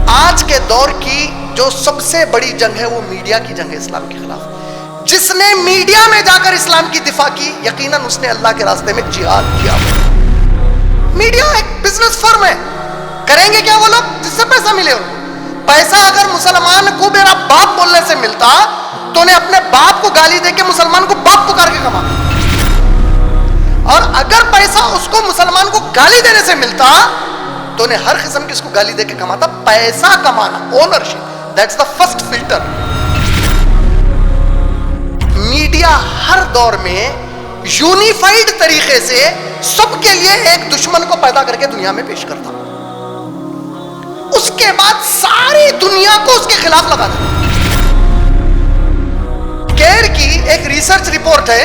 آج کے دور کی جو سب سے بڑی جنگ ہے وہ میڈیا کی جنگ ہے اسلام کے خلاف. جس نے میڈیا میں جا کر اسلام کی دفاع کی یقیناً اس نے اللہ کے راستے میں جہاد کیا. میڈیا ایک بزنس فرم ہے. کریں گے کیا وہ لوگ جس سے پیسہ ملے ہو؟ پیسہ اگر مسلمان کو میرا باپ بولنے سے ملتا تو انہیں اپنے باپ کو گالی دے کے مسلمان کو باپ پکار کے کماتا. اور اگر پیسہ اس کو مسلمان کو گالی دینے سے ملتا تو انہیں ہر قسم کی اس کو گالی دے کے کماتا. پیسہ کمانا، ownership, that's the first filter. Media ہر دور میں یونیفائیڈ طریقے سے سب کے لیے ایک دشمن کو پیدا کر کے دنیا میں پیش کرتا. اس کے بعد ساری دنیا کو اس کے خلاف لگا دیتا. کیئر کی ایک ریسرچ رپورٹ ہے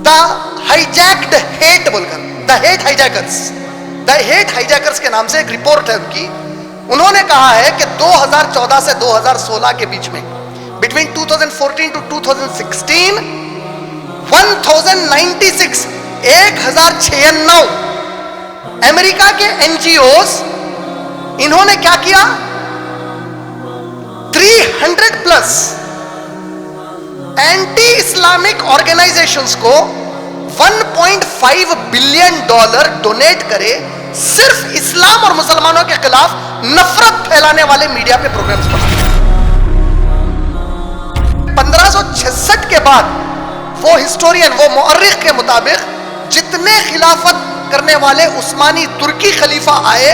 دا ہائیجیکڈ ہیٹ بول کر، دا ہیٹ ہائیجیکرز، دا ہیٹ ہائیجیکرز کے نام سے ایک رپورٹ ہے ان کی. انہوں نے کہا ہے کہ 2014 سے 2016 کے بیچ میں بٹوین 2014 ٹو 2016 1096 1096 امریکہ کے این جی اوز انہوں نے کیا کیا، 300 پلس اینٹی اسلامک آرگنائزیشنز کو $1.5 بلین ڈونیٹ کرے صرف اسلام اور مسلمانوں کے خلاف نفرت پھیلانے والے میڈیا پہ پروگرامز بنا. 1566 کے بعد وہ ہسٹورین، وہ مورخ کے مطابق جتنے خلافت کرنے والے عثمانی ترکی خلیفہ آئے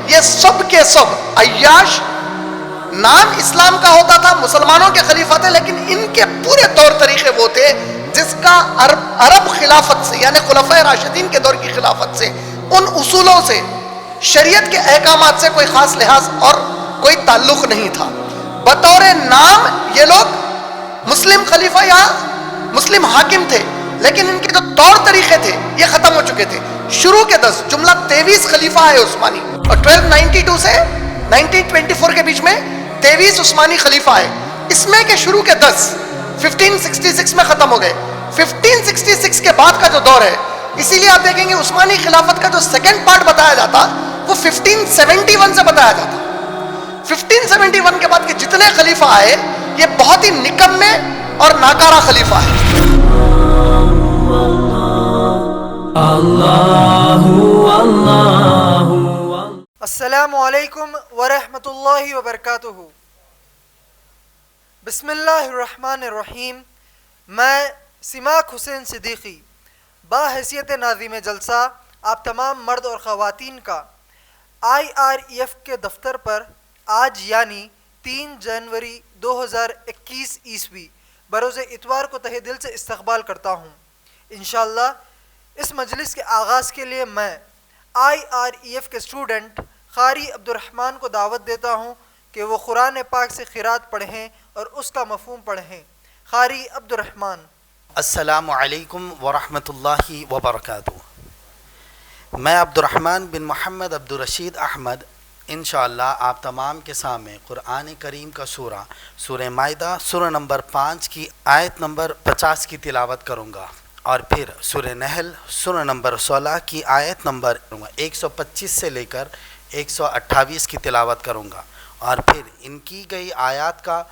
یہ سب کے سب عیاش، نام اسلام کا ہوتا تھا، مسلمانوں کے خلیفہ تھے، لیکن ان کے پورے طور طریقے وہ تھے جس کا عرب خلافت سے یعنی خلفائے راشدین کے دور کی خلافت سے، ان اصولوں سے، شریعت کے احکامات سے کوئی خاص لحاظ اور کوئی تعلق نہیں تھا. بطور نام یہ لوگ مسلم خلیفہ یا مسلم حاکم تھے، لیکن ان کے جو طور طریقے تھے یہ ختم ہو چکے تھے. شروع کے 10 جملہ 23 خلیفہ آئے عثمانی، اور 1292 سے 1924 کے بیچ میں 23 عثمانی خلیفہ آئے. اس میں کہ شروع کے 10 1566 میں ختم ہو گئے. 1566 کے بعد کا جو دور ہے، اسی لیے آپ دیکھیں گے عثمانی خلافت کا جو سیکنڈ پارٹ بتایا جاتا وہ 1571 سے بتایا جاتا. 1571 کے بعد کے جتنے خلیفہ آئے یہ بہت ہی نکمے اور ناکارہ خلیفہ ہے. السلام علیکم ورحمۃ اللہ وبرکاتہ. بسم اللہ الرحمن الرحیم. میں سماک حسین صدیقی باحیثیت ناظم جلسہ آپ تمام مرد اور خواتین کا IREF کے دفتر پر آج یعنی 3 جنوری 2021 عیسوی بروز اتوار کو تہہ دل سے استقبال کرتا ہوں. انشاءاللہ اس مجلس کے آغاز کے لیے میں IREF کے اسٹوڈنٹ قاری عبدالرحمن کو دعوت دیتا ہوں کہ وہ قرآن پاک سے قرات پڑھیں اور اس کا مفہوم پڑھیں. قاری عبدالرحمن. السلام علیکم ورحمۃ اللہ وبرکاتہ. میں عبدالرحمن بن محمد عبدالرشید احمد انشاءاللہ آپ تمام کے سامنے قرآن کریم کا سورہ مائدہ سورہ نمبر 5 کی آیت نمبر 50 کی تلاوت کروں گا، اور پھر سورہ نحل سورہ نمبر 16 کی آیت نمبر 125 سے لے کر 128 کی تلاوت کروں گا، اور پھر ان کی گئی آیات کا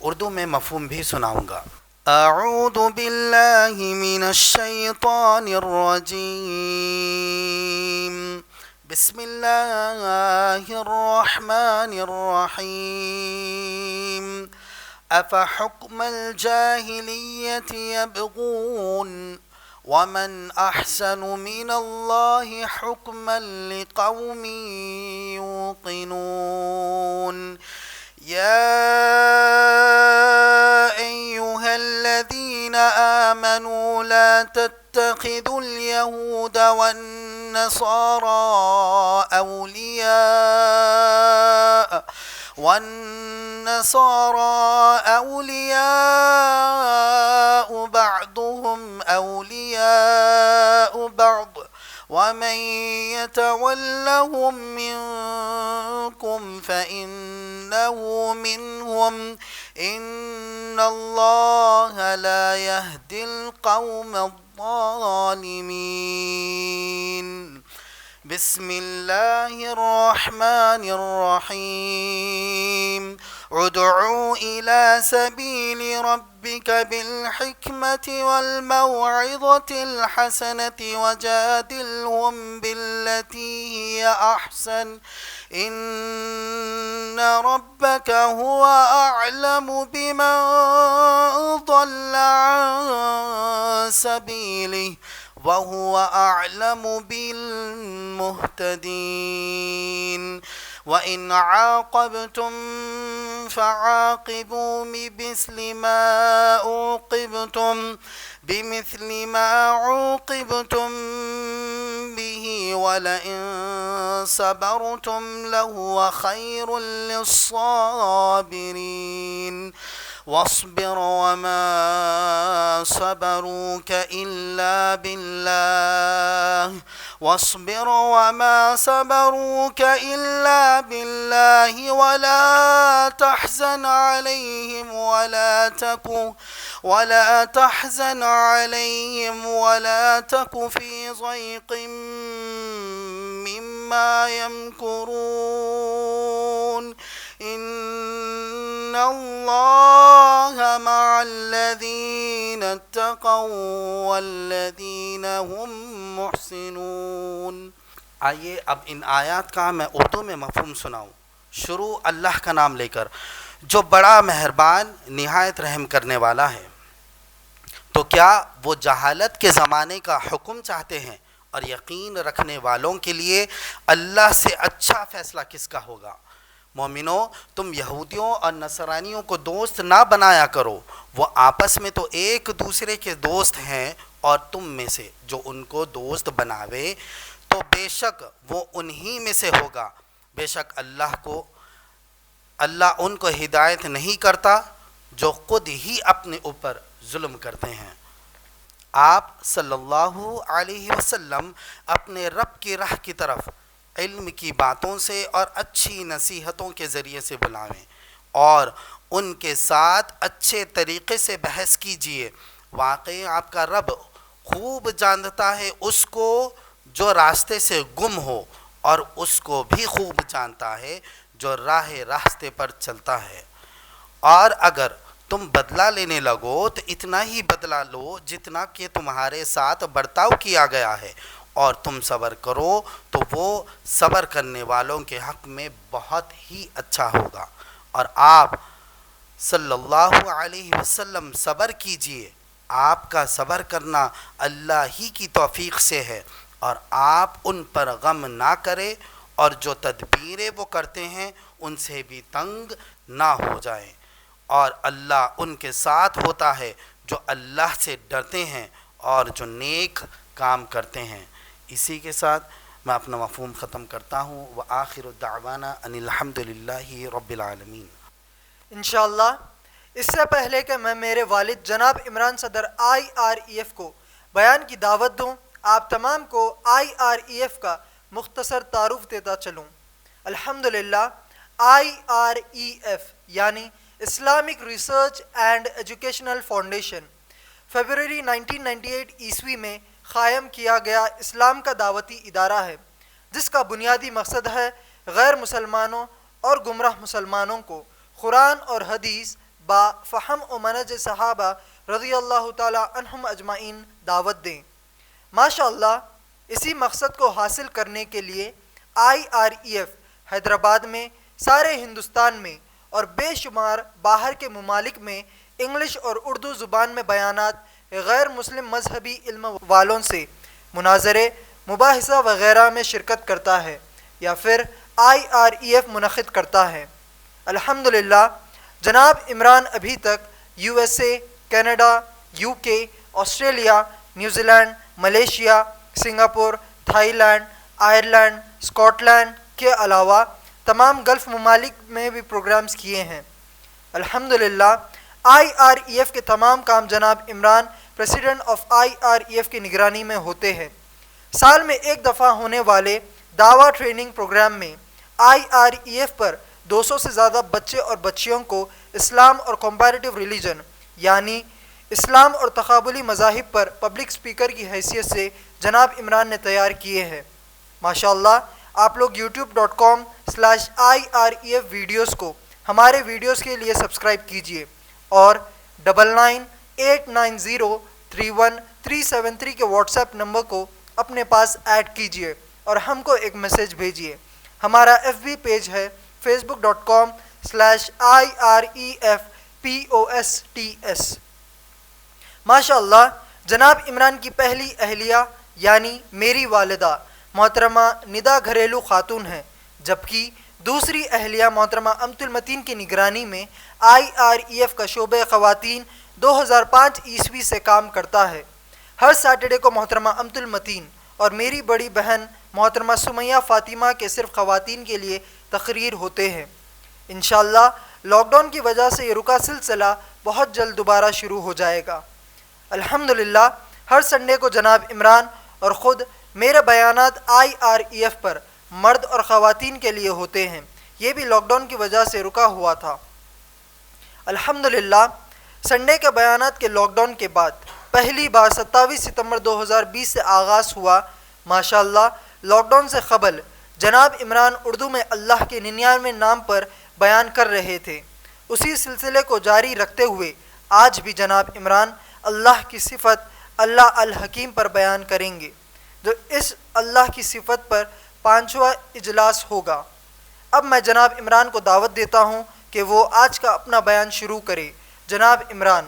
اردو میں مفہوم بھی سناؤں گا. اعوذ باللہ من الشیطان الرجیم. بسم اللہ الرحمن الرحیم. افحکم الجاہلیت یبغون ومن احسن من اللہ حکما لقوم یوقنون. یا ایہا الذین آمنوا لا تتخذوا اليهود والنصارى أولياء، بعضهم أولياء بعض، واتقوا الله إن كنتم مؤمنين. يا أيها الذين آمنوا لا تتخذوا اليهود والنصارى أولياء بعضهم أولياء بعض، واتقوا الله إن كنتم مؤمنين. والنصارى أولياء بعضهم أولياء بعض ومن يتولهم منكم فإنه منهم إن الله لا يهدي القوم الظالمين بسم الله الرحمن الرحيم ادعوا إلى سبيل ربك بالحكمة والموعظة الحسنة وجادلهم بالتي هي أحسن إن ربك هو أعلم بمن ضل عن سبيله وهو أعلم بالمهتدين وإن عاقبتم فعاقبوا بمثل ما عوقبتم به ولئن صبرتم لهو خير للصابرين واصبر وما صبروك إلا بالله ولا تحزن عليهم ولا تك في ضيق مما يمكرون إن الله مع الذين اتقوا والذين هم محسنون. آئیے اب ان آیات کا میں اردو میں مفہوم سناؤں. شروع اللہ کا نام لے کر جو بڑا مہربان نہایت رحم کرنے والا ہے. تو کیا وہ جہالت کے زمانے کا حکم چاہتے ہیں اور یقین رکھنے والوں کے لیے اللہ سے اچھا فیصلہ کس کا ہوگا؟ مومنو تم یہودیوں اور نصرانیوں کو دوست نہ بنایا کرو، وہ آپس میں تو ایک دوسرے کے دوست ہیں، اور تم میں سے جو ان کو دوست بناوے تو بے شک وہ انہی میں سے ہوگا. بے شک اللہ ان کو ہدایت نہیں کرتا جو خود ہی اپنے اوپر ظلم کرتے ہیں. آپ صلی اللہ علیہ وسلم اپنے رب کی راہ کی طرف علم کی باتوں سے اور اچھی نصیحتوں کے ذریعے سے بلاویں اور ان کے ساتھ اچھے طریقے سے بحث کیجئے. واقعی آپ کا رب خوب جانتا ہے اس کو جو راستے سے گم ہو، اور اس کو بھی خوب جانتا ہے جو راستے پر چلتا ہے. اور اگر تم بدلہ لینے لگو تو اتنا ہی بدلہ لو جتنا کہ تمہارے ساتھ برتاؤ کیا گیا ہے، اور تم صبر کرو تو وہ صبر کرنے والوں کے حق میں بہت ہی اچھا ہوگا. اور آپ صلی اللہ علیہ وسلم صبر کیجئے. آپ کا صبر کرنا اللہ ہی کی توفیق سے ہے، اور آپ ان پر غم نہ کریں اور جو تدبیریں وہ کرتے ہیں ان سے بھی تنگ نہ ہو جائیں. اور اللہ ان کے ساتھ ہوتا ہے جو اللہ سے ڈرتے ہیں اور جو نیک کام کرتے ہیں. اسی کے ساتھ میں اپنا مفہوم ختم کرتا ہوں. وآخر دعوانا ان الحمدللہ رب العالمین. انشاءاللہ اس سے پہلے کہ میں میرے والد جناب عمران صدر IREF کو بیان کی دعوت دوں، آپ تمام کو IREF کا مختصر تعارف دیتا چلوں. الحمدللہ IREF یعنی Islamic research and educational foundation February 1998 عیسوی میں قائم کیا گیا اسلام کا دعوتی ادارہ ہے، جس کا بنیادی مقصد ہے غیر مسلمانوں اور گمراہ مسلمانوں کو قرآن اور حدیث با فہم و منہج صحابہ رضی اللہ تعالی عنہم اجمعین دعوت دیں. ماشاءاللہ اسی مقصد کو حاصل کرنے کے لیے IREF حیدرآباد میں، سارے ہندوستان میں اور بے شمار باہر کے ممالک میں انگلش اور اردو زبان میں بیانات غیر مسلم مذہبی علم والوں سے مناظرے، مباحثہ وغیرہ میں شرکت کرتا ہے یا پھر IREF منعقد کرتا ہے. الحمدللہ جناب عمران ابھی تک USA، Canada, UK، Australia, New Zealand, Malaysia, Singapore, Thailand, Ireland, Scotland کے علاوہ تمام گلف ممالک میں بھی پروگرامز کیے ہیں۔ الحمدللہ IREF کے تمام کام جناب عمران پریزیڈنٹ آف IREF کی نگرانی میں ہوتے ہیں۔ سال میں ایک دفعہ ہونے والے دعویٰ ٹریننگ پروگرام میں IREF پر 200 سے زیادہ بچے اور بچیوں کو اسلام اور کمپیریٹیو ریلیجن یعنی اسلام اور تقابلی مذاہب پر پبلک سپیکر کی حیثیت سے جناب عمران نے تیار کیے ہیں۔ ماشاءاللہ آپ لوگ youtube.com/IREF ویڈیوز کو ہمارے ویڈیوز کے لیے سبسکرائب کیجئے اور 9989031373 کے واٹس ایپ نمبر کو اپنے پاس ایڈ کیجئے اور ہم کو ایک میسیج بھیجیے۔ ہمارا FB پیج ہے facebook.com/IREFPOSTS۔ ماشاءاللہ جناب عمران کی پہلی اہلیہ یعنی میری والدہ محترمہ ندا گھریلو خاتون ہیں، جبکہ دوسری اہلیہ محترمہ امت المتین کی نگرانی میں IREF کا شعبہ خواتین 2005 عیسوی سے کام کرتا ہے۔ ہر سیٹرڈے کو محترمہ امت المتین اور میری بڑی بہن محترمہ سمیہ فاطمہ کے صرف خواتین کے لیے تقریر ہوتے ہیں۔ انشاءاللہ لاک ڈاؤن کی وجہ سے یہ رکا سلسلہ بہت جلد دوبارہ شروع ہو جائے گا۔ الحمدللہ ہر سنڈے کو جناب عمران اور خود میرے بیانات IREF پر مرد اور خواتین کے لیے ہوتے ہیں، یہ بھی لاک ڈاؤن کی وجہ سے رکا ہوا تھا۔ الحمدللہ سنڈے کے بیانات کے لاک ڈاؤن کے بعد پہلی بار 27 ستمبر 2020 سے آغاز ہوا۔ ماشاءاللہ لاک ڈاؤن سے قبل جناب عمران اردو میں اللہ کے 99 نام پر بیان کر رہے تھے۔ اسی سلسلے کو جاری رکھتے ہوئے آج بھی جناب عمران اللہ کی صفت اللہ الحکیم پر بیان کریں گے، جو اس اللہ کی صفت پر 5واں اجلاس ہوگا۔ اب میں جناب عمران کو دعوت دیتا ہوں کہ وہ آج کا اپنا بیان شروع کرے۔ جناب عمران۔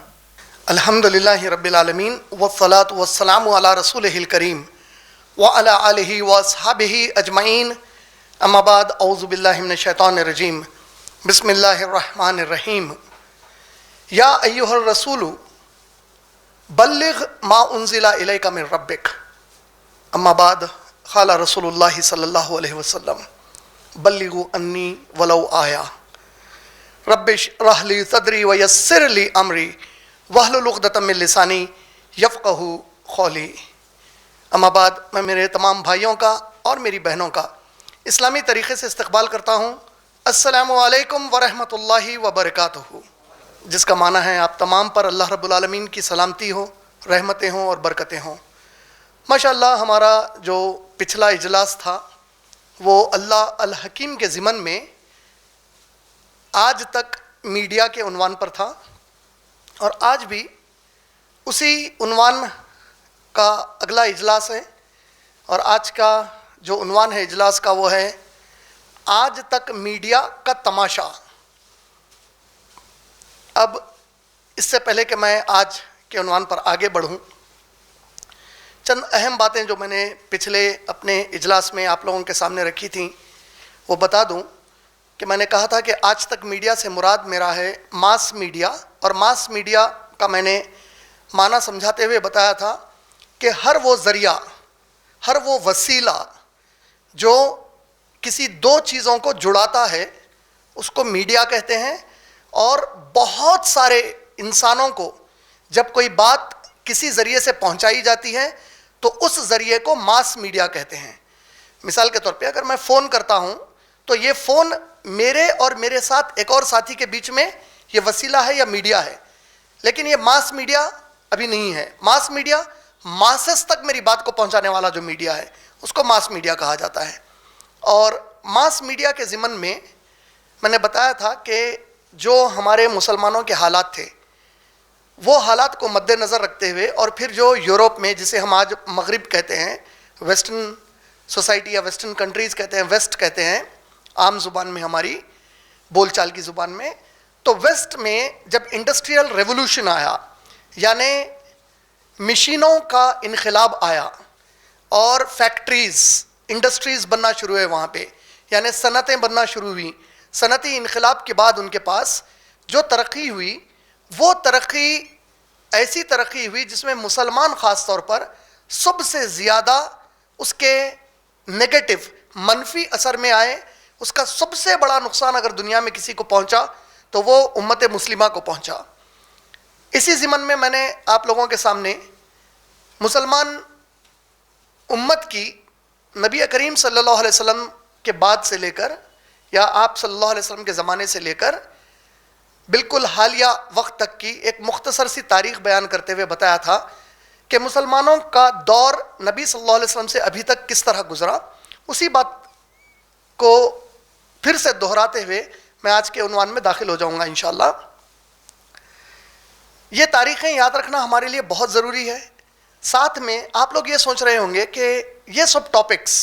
الحمدللہ رب العالمین والصلاة والسلام علی رسولہ الکریم وعلی آلہ واصحابہ اجمعین، اما بعد اعوذ باللہ من الشیطان الرجیم، بسم اللہ الرحمن الرحیم۔ یا ایہا الرسول بلغ ما انزل الیک من ربک، اما بعد قال رسول اللہ صلی اللہ علیہ وسلم بلغوا انی ولو آیا، رب اشرح لی صدری ویسر لی امری واحلل عقدۃ من لسانی یفقہوا قولی۔ اما بعد میں میرے تمام بھائیوں کا اور میری بہنوں کا اسلامی طریقے سے استقبال کرتا ہوں۔ السلام علیکم ورحمۃ اللہ وبرکاتہ، جس کا معنی ہے آپ تمام پر اللہ رب العالمین کی سلامتی ہو، رحمتیں ہوں اور برکتیں ہوں۔ ماشاءاللہ ہمارا جو پچھلا اجلاس تھا وہ اللہ الحکیم کے ضمن میں آج تک میڈیا کے عنوان پر تھا، اور آج بھی اسی عنوان کا اگلا اجلاس ہے، اور آج کا جو عنوان ہے اجلاس کا وہ ہے آج تک میڈیا کا تماشا۔ اب اس سے پہلے کہ میں آج کے عنوان پر آگے بڑھوں، چند اہم باتیں جو میں نے پچھلے اپنے اجلاس میں آپ لوگوں کے سامنے رکھی تھیں وہ بتا دوں کہ میں نے کہا تھا کہ آج تک میڈیا سے مراد میرا ہے ماس میڈیا، اور ماس میڈیا کا میں نے معنی سمجھاتے ہوئے بتایا تھا کہ ہر وہ ذریعہ، ہر وہ وسیلہ جو کسی دو چیزوں کو جڑاتا ہے اس کو میڈیا کہتے ہیں، اور بہت سارے انسانوں کو جب کوئی بات کسی ذریعے سے پہنچائی جاتی ہے تو اس ذریعے کو ماس میڈیا کہتے ہیں۔ مثال کے طور پہ اگر میں فون کرتا ہوں تو یہ فون میرے اور میرے ساتھ ایک اور ساتھی کے بیچ میں یہ وسیلہ ہے یا میڈیا ہے، لیکن یہ ماس میڈیا ابھی نہیں ہے۔ ماس میڈیا ماسس تک میری بات کو پہنچانے والا جو میڈیا ہے اس کو ماس میڈیا کہا جاتا ہے۔ اور ماس میڈیا کے ضمن میں نے بتایا تھا کہ جو ہمارے مسلمانوں کے حالات تھے وہ حالات کو مد نظر رکھتے ہوئے، اور پھر جو یورپ میں جسے ہم آج مغرب کہتے ہیں، ویسٹرن سوسائٹی یا ویسٹرن کنٹریز کہتے ہیں، ویسٹ کہتے ہیں عام زبان میں، ہماری بول چال کی زبان میں، تو ویسٹ میں جب انڈسٹریل ریولوشن آیا، یعنی مشینوں کا انقلاب آیا اور فیکٹریز، انڈسٹریز بننا شروع ہوئے وہاں پہ، یعنی صنعتیں بننا شروع ہوئیں، صنعتی انقلاب کے بعد ان کے پاس جو ترقی ہوئی وہ ترقی ایسی ترقی ہوئی جس میں مسلمان خاص طور پر سب سے زیادہ اس کے نگیٹو، منفی اثر میں آئے، اس کا سب سے بڑا نقصان اگر دنیا میں کسی کو پہنچا تو وہ امت مسلمہ کو پہنچا۔ اسی ضمن میں میں نے آپ لوگوں کے سامنے مسلمان امت کی نبی کریم صلی اللہ علیہ وسلم کے بعد سے لے کر یا آپ صلی اللہ علیہ وسلم کے زمانے سے لے کر بالکل حالیہ وقت تک کی ایک مختصر سی تاریخ بیان کرتے ہوئے بتایا تھا کہ مسلمانوں کا دور نبی صلی اللہ علیہ وسلم سے ابھی تک کس طرح گزرا۔ اسی بات کو پھر سے دہراتے ہوئے میں آج کے عنوان میں داخل ہو جاؤں گا انشاءاللہ۔ یہ تاریخیں یاد رکھنا ہمارے لیے بہت ضروری ہے۔ ساتھ میں آپ لوگ یہ سوچ رہے ہوں گے کہ یہ سب ٹاپکس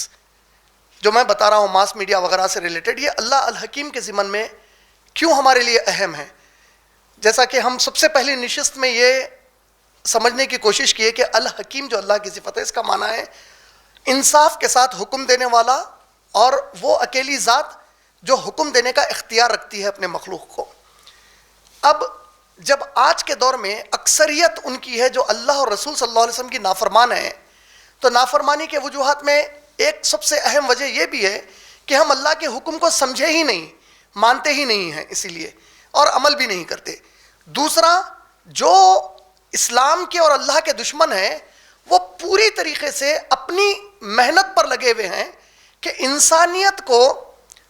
جو میں بتا رہا ہوں ماس میڈیا وغیرہ سے ریلیٹڈ، یہ اللہ الحکیم کے ضمن میں کیوں ہمارے لیے اہم ہے؟ جیسا کہ ہم سب سے پہلی نشست میں یہ سمجھنے کی کوشش کی ہے کہ الحکیم جو اللہ کی صفت ہے، اس کا معنی ہے انصاف کے ساتھ حکم دینے والا، اور وہ اکیلی ذات جو حکم دینے کا اختیار رکھتی ہے اپنے مخلوق کو۔ اب جب آج کے دور میں اکثریت ان کی ہے جو اللہ اور رسول صلی اللہ علیہ وسلم کی نافرمان ہے، تو نافرمانی کے وجوہات میں ایک سب سے اہم وجہ یہ بھی ہے کہ ہم اللہ کے حکم کو سمجھے ہی نہیں، مانتے ہی نہیں ہیں اسی لیے، اور عمل بھی نہیں کرتے۔ دوسرا، جو اسلام کے اور اللہ کے دشمن ہیں وہ پوری طریقے سے اپنی محنت پر لگے ہوئے ہیں کہ انسانیت کو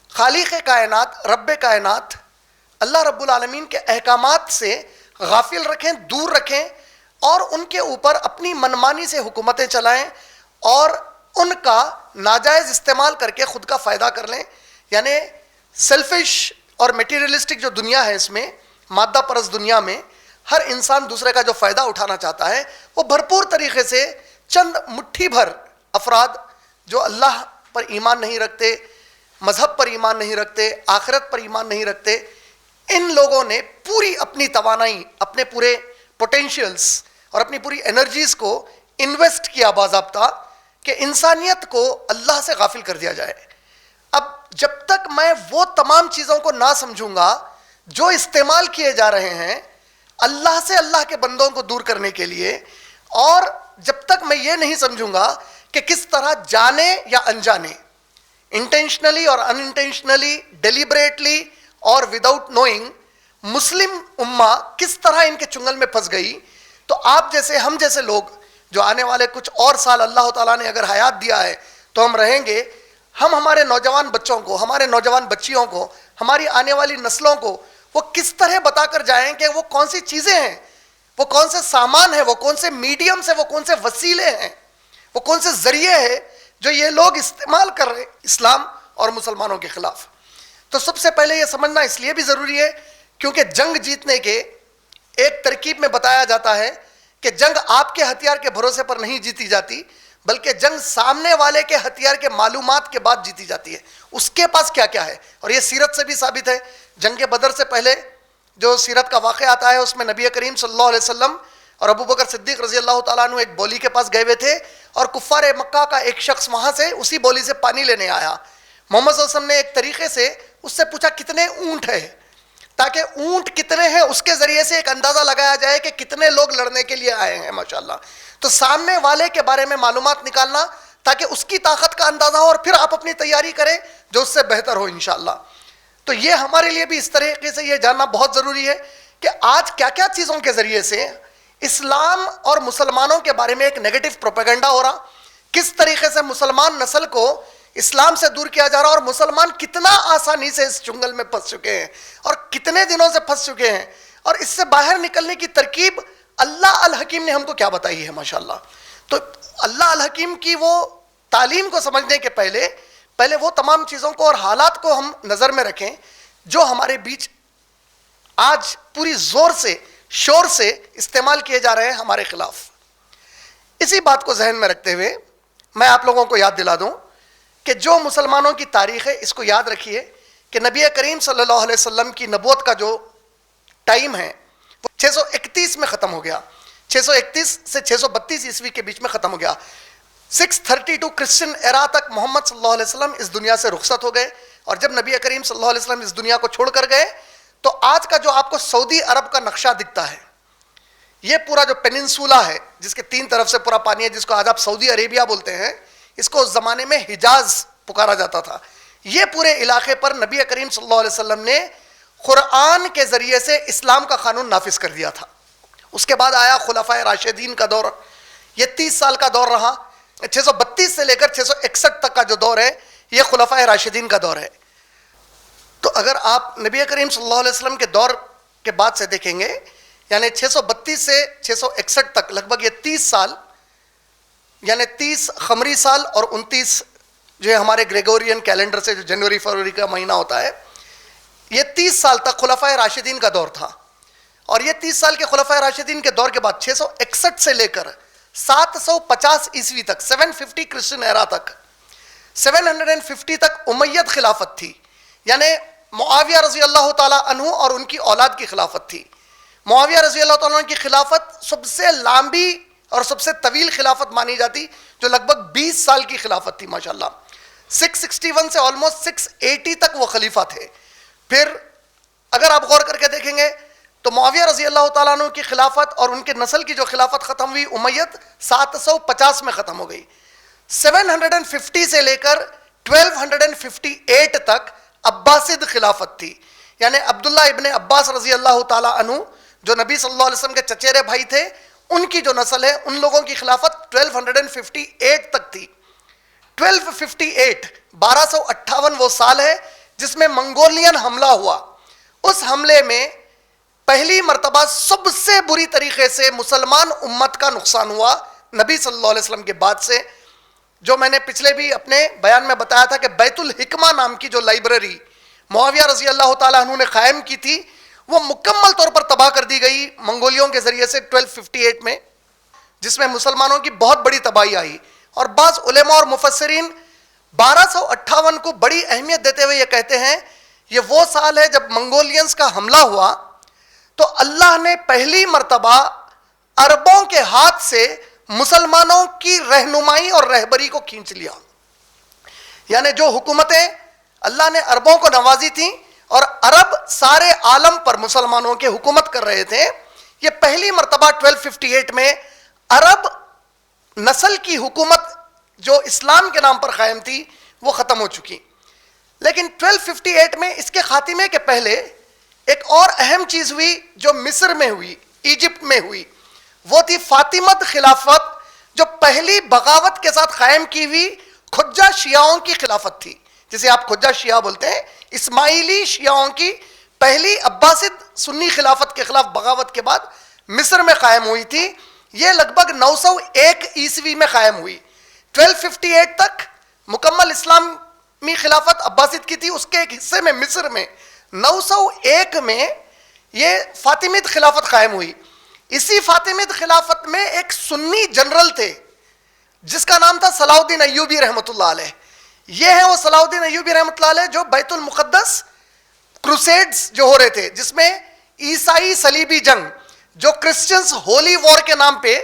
خالق کائنات، رب کائنات، اللہ رب العالمین کے احکامات سے غافل رکھیں، دور رکھیں، اور ان کے اوپر اپنی منمانی سے حکومتیں چلائیں اور ان کا ناجائز استعمال کر کے خود کا فائدہ کر لیں۔ یعنی سیلفش اور میٹیریلسٹک جو دنیا ہے، اس میں مادہ پرست دنیا میں ہر انسان دوسرے کا جو فائدہ اٹھانا چاہتا ہے، وہ بھرپور طریقے سے چند مٹھی بھر افراد جو اللہ پر ایمان نہیں رکھتے، مذہب پر ایمان نہیں رکھتے، آخرت پر ایمان نہیں رکھتے، ان لوگوں نے پوری اپنی توانائی، اپنے پورے پوٹینشیلز اور اپنی پوری انرجیز کو انویسٹ کیا باضابطہ کہ انسانیت کو اللہ سے غافل کر دیا جائے۔ اب جب تک میں وہ تمام چیزوں کو نہ سمجھوں گا جو استعمال کیے جا رہے ہیں اللہ سے اللہ کے بندوں کو دور کرنے کے لیے، اور جب تک میں یہ نہیں سمجھوں گا کہ کس طرح جانے یا انجانے، انٹینشنلی اور ان انٹینشنلی، ڈیلیبریٹلی اور وداؤٹ نوئنگ، مسلم امہ کس طرح ان کے چنگل میں پھنس گئی، تو آپ جیسے، ہم جیسے لوگ جو آنے والے کچھ اور سال اللہ تعالیٰ نے اگر حیات دیا ہے تو ہم رہیں گے، ہم ہمارے نوجوان بچوں کو، ہمارے نوجوان بچیوں کو، ہماری آنے والی نسلوں کو وہ کس طرح بتا کر جائیں کہ وہ کون سی چیزیں ہیں، وہ کون سے سامان ہیں، وہ کون سے میڈیم ہیں، وہ کون سے وسیلے ہیں، وہ کون سے ذریعے ہیں جو یہ لوگ استعمال کر رہے ہیں اسلام اور مسلمانوں کے خلاف۔ تو سب سے پہلے یہ سمجھنا اس لیے بھی ضروری ہے کیونکہ جنگ جیتنے کے ایک ترکیب میں بتایا جاتا ہے کہ جنگ آپ کے ہتھیار کے بھروسے پر نہیں جیتی جاتی، بلکہ جنگ سامنے والے کے ہتھیار کے معلومات کے بعد جیتی جاتی ہے، اس کے پاس کیا کیا ہے۔ اور یہ سیرت سے بھی ثابت ہے۔ جنگ بدر سے پہلے جو سیرت کا واقعہ آتا ہے، اس میں نبی کریم صلی اللہ علیہ وسلم اور ابو بکر صدیق رضی اللہ تعالیٰ عنہ ایک بولی کے پاس گئے ہوئے تھے، اور کفار مکہ کا ایک شخص وہاں سے اسی بولی سے پانی لینے آیا۔ محمد صلی اللہ علیہ وسلم نے ایک طریقے سے اس سے پوچھا کتنے اونٹ ہے، تاکہ اونٹ کتنے ہیں اس کے ذریعے سے ایک اندازہ لگایا جائے کہ کتنے لوگ لڑنے کے لیے آئے ہیں۔ ماشاءاللہ، تو سامنے والے کے بارے میں معلومات نکالنا تاکہ اس کی طاقت کا اندازہ ہو اور پھر آپ اپنی تیاری کریں جو اس سے بہتر ہو انشاءاللہ۔ تو یہ ہمارے لیے بھی اس طریقے سے یہ جاننا بہت ضروری ہے کہ آج کیا کیا چیزوں کے ذریعے سے اسلام اور مسلمانوں کے بارے میں ایک نیگیٹو پروپیگنڈا ہو رہا، کس طریقے سے مسلمان نسل کو اسلام سے دور کیا جا رہا، اور مسلمان کتنا آسانی سے اس چنگل میں پھنس چکے ہیں اور کتنے دنوں سے پھنس چکے ہیں، اور اس سے باہر نکلنے کی ترکیب اللہ الحکیم نے ہم کو کیا بتائی ہے ماشاءاللہ۔ تو اللہ الحکیم کی وہ تعلیم کو سمجھنے کے پہلے وہ تمام چیزوں کو اور حالات کو ہم نظر میں رکھیں جو ہمارے بیچ آج پوری زور سے، شور سے استعمال کیے جا رہے ہیں ہمارے خلاف۔ اسی بات کو ذہن میں رکھتے ہوئے میں آپ لوگوں کو یاد دلا دوں کہ جو مسلمانوں کی تاریخ ہے اس کو یاد رکھیے کہ نبی کریم صلی اللہ علیہ وسلم کی نبوت کا جو ٹائم ہے وہ 631 میں ختم ہو گیا، 631 سے 632 عیسوی کے بیچ میں ختم ہو گیا۔ 632 کرسچن ایرا تک محمد صلی اللہ علیہ وسلم اس دنیا سے رخصت ہو گئے، اور جب نبی کریم صلی اللہ علیہ وسلم اس دنیا کو چھوڑ کر گئے تو آج کا جو آپ کو سعودی عرب کا نقشہ دکھتا ہے، یہ پورا جو پیننسولا ہے جس کے تین طرف سے پورا پانی ہے، جس کو آج آپ سعودی عربیہ بولتے ہیں، اس کو اس زمانے میں حجاز پکارا جاتا تھا۔ یہ پورے علاقے پر نبی کریم صلی اللہ علیہ وسلم نے قرآن کے ذریعے سے اسلام کا قانون نافذ کر دیا تھا. اس کے بعد آیا خلفائے راشدین کا دور. یہ 30 سال کا دور رہا. 632 سے لے کر 661 تک کا جو دور ہے یہ خلفائے راشدین کا دور ہے. تو اگر آپ نبی کریم صلی اللہ علیہ وسلم کے دور کے بعد سے دیکھیں گے, یعنی 632 سے 661 تک لگ بھگ یہ 30 سال, یعنی 30 قمری سال اور 29 جو ہے ہمارے گریگورین کیلنڈر سے جو جنوری فروری کا مہینہ ہوتا ہے, یہ 30 سال تک خلفائے راشدین کا دور تھا. اور یہ 30 سال کے خلفائے راشدین کے دور کے بعد 661 سے لے کر 750 عیسوی تک, 750 کرسچن ایرا تک, 750 تک امید خلافت تھی, یعنی معاویہ رضی اللہ تعالیٰ عنہ اور ان کی اولاد کی خلافت تھی. معاویہ رضی اللہ تعالیٰ عنہ کی خلافت سب سے لمبی اور سب سے طویل خلافت مانی جاتی, جو لگ بھگ 20 سال کی خلافت تھی ماشاءاللہ. 661 سے آلموسٹ 680 تک وہ خلیفہ تھے. پھر اگر آپ غور کر کے دیکھیں گے تو معاویہ رضی اللہ تعالیٰ عنہ کی خلافت اور ان کے نسل کی جو خلافت ختم ہوئی امیت 750 میں ختم ہو گئی. 750 سے لے کر 1258 تک عباسد خلافت تھی, یعنی عبداللہ ابن عباس رضی اللہ تعالیٰ عنہ جو نبی صلی اللہ علیہ وسلم کے چچیرے بھائی تھے, ان کی جو نسل ہے ان لوگوں کی خلافت 1258 تک تھی. 1258 وہ سال ہے جس میں منگولین حملہ ہوا. اس حملے میں پہلی مرتبہ سب سے بری طریقے سے مسلمان امت کا نقصان ہوا نبی صلی اللہ علیہ وسلم کے بعد سے. جو میں نے پچھلے بھی اپنے بیان میں بتایا تھا کہ بیت الحکمہ نام کی جو لائبریری معاویہ رضی اللہ تعالیٰ عنہ نے قائم کی تھی, وہ مکمل طور پر تباہ کر دی گئی منگولیوں کے ذریعے سے 1258 میں, جس میں مسلمانوں کی بہت بڑی تباہی آئی. اور بعض علماء اور مفسرین 1258 کو بڑی اہمیت دیتے ہوئے یہ کہتے ہیں یہ وہ سال ہے جب منگولینز کا حملہ ہوا تو اللہ نے پہلی مرتبہ عربوں کے ہاتھ سے مسلمانوں کی رہنمائی اور رہبری کو کھینچ لیا. یعنی جو حکومتیں اللہ نے عربوں کو نوازی تھیں اور عرب سارے عالم پر مسلمانوں کے حکومت کر رہے تھے, یہ پہلی مرتبہ 1258 میں عرب نسل کی حکومت جو اسلام کے نام پر قائم تھی وہ ختم ہو چکی. لیکن 1258 میں اس کے خاتمے کے پہلے ایک اور اہم چیز ہوئی جو مصر میں ہوئی, ایجپٹ میں ہوئی, وہ تھی فاطمد خلافت, جو پہلی بغاوت کے ساتھ قائم کی ہوئی کھجہ شیعوں کی خلافت تھی, جسے آپ کھجہ شیعہ بولتے ہیں. اسماعیلی شیعوں کی پہلی عباسد سنی خلافت کے خلاف بغاوت کے بعد مصر میں قائم ہوئی تھی. یہ لگ بھگ 901 عیسوی میں قائم ہوئی. 1258 تک مکمل اسلامی خلافت عباسد کی تھی, اس کے ایک حصے میں مصر میں 901 میں یہ فاطمید خلافت قائم ہوئی. اسی فاطمید خلافت میں ایک سنی جنرل تھے جس کا نام تھا صلاح الدین ایوبی رحمۃ اللہ علیہ. یہ ہے وہ صلاح الدین ایوبی رحمۃ اللہ علیہ جو بیت المقدس کروسیڈز جو ہو رہے تھے, جس میں عیسائی صلیبی جنگ, جو کرسچنز ہولی وار کے نام پہ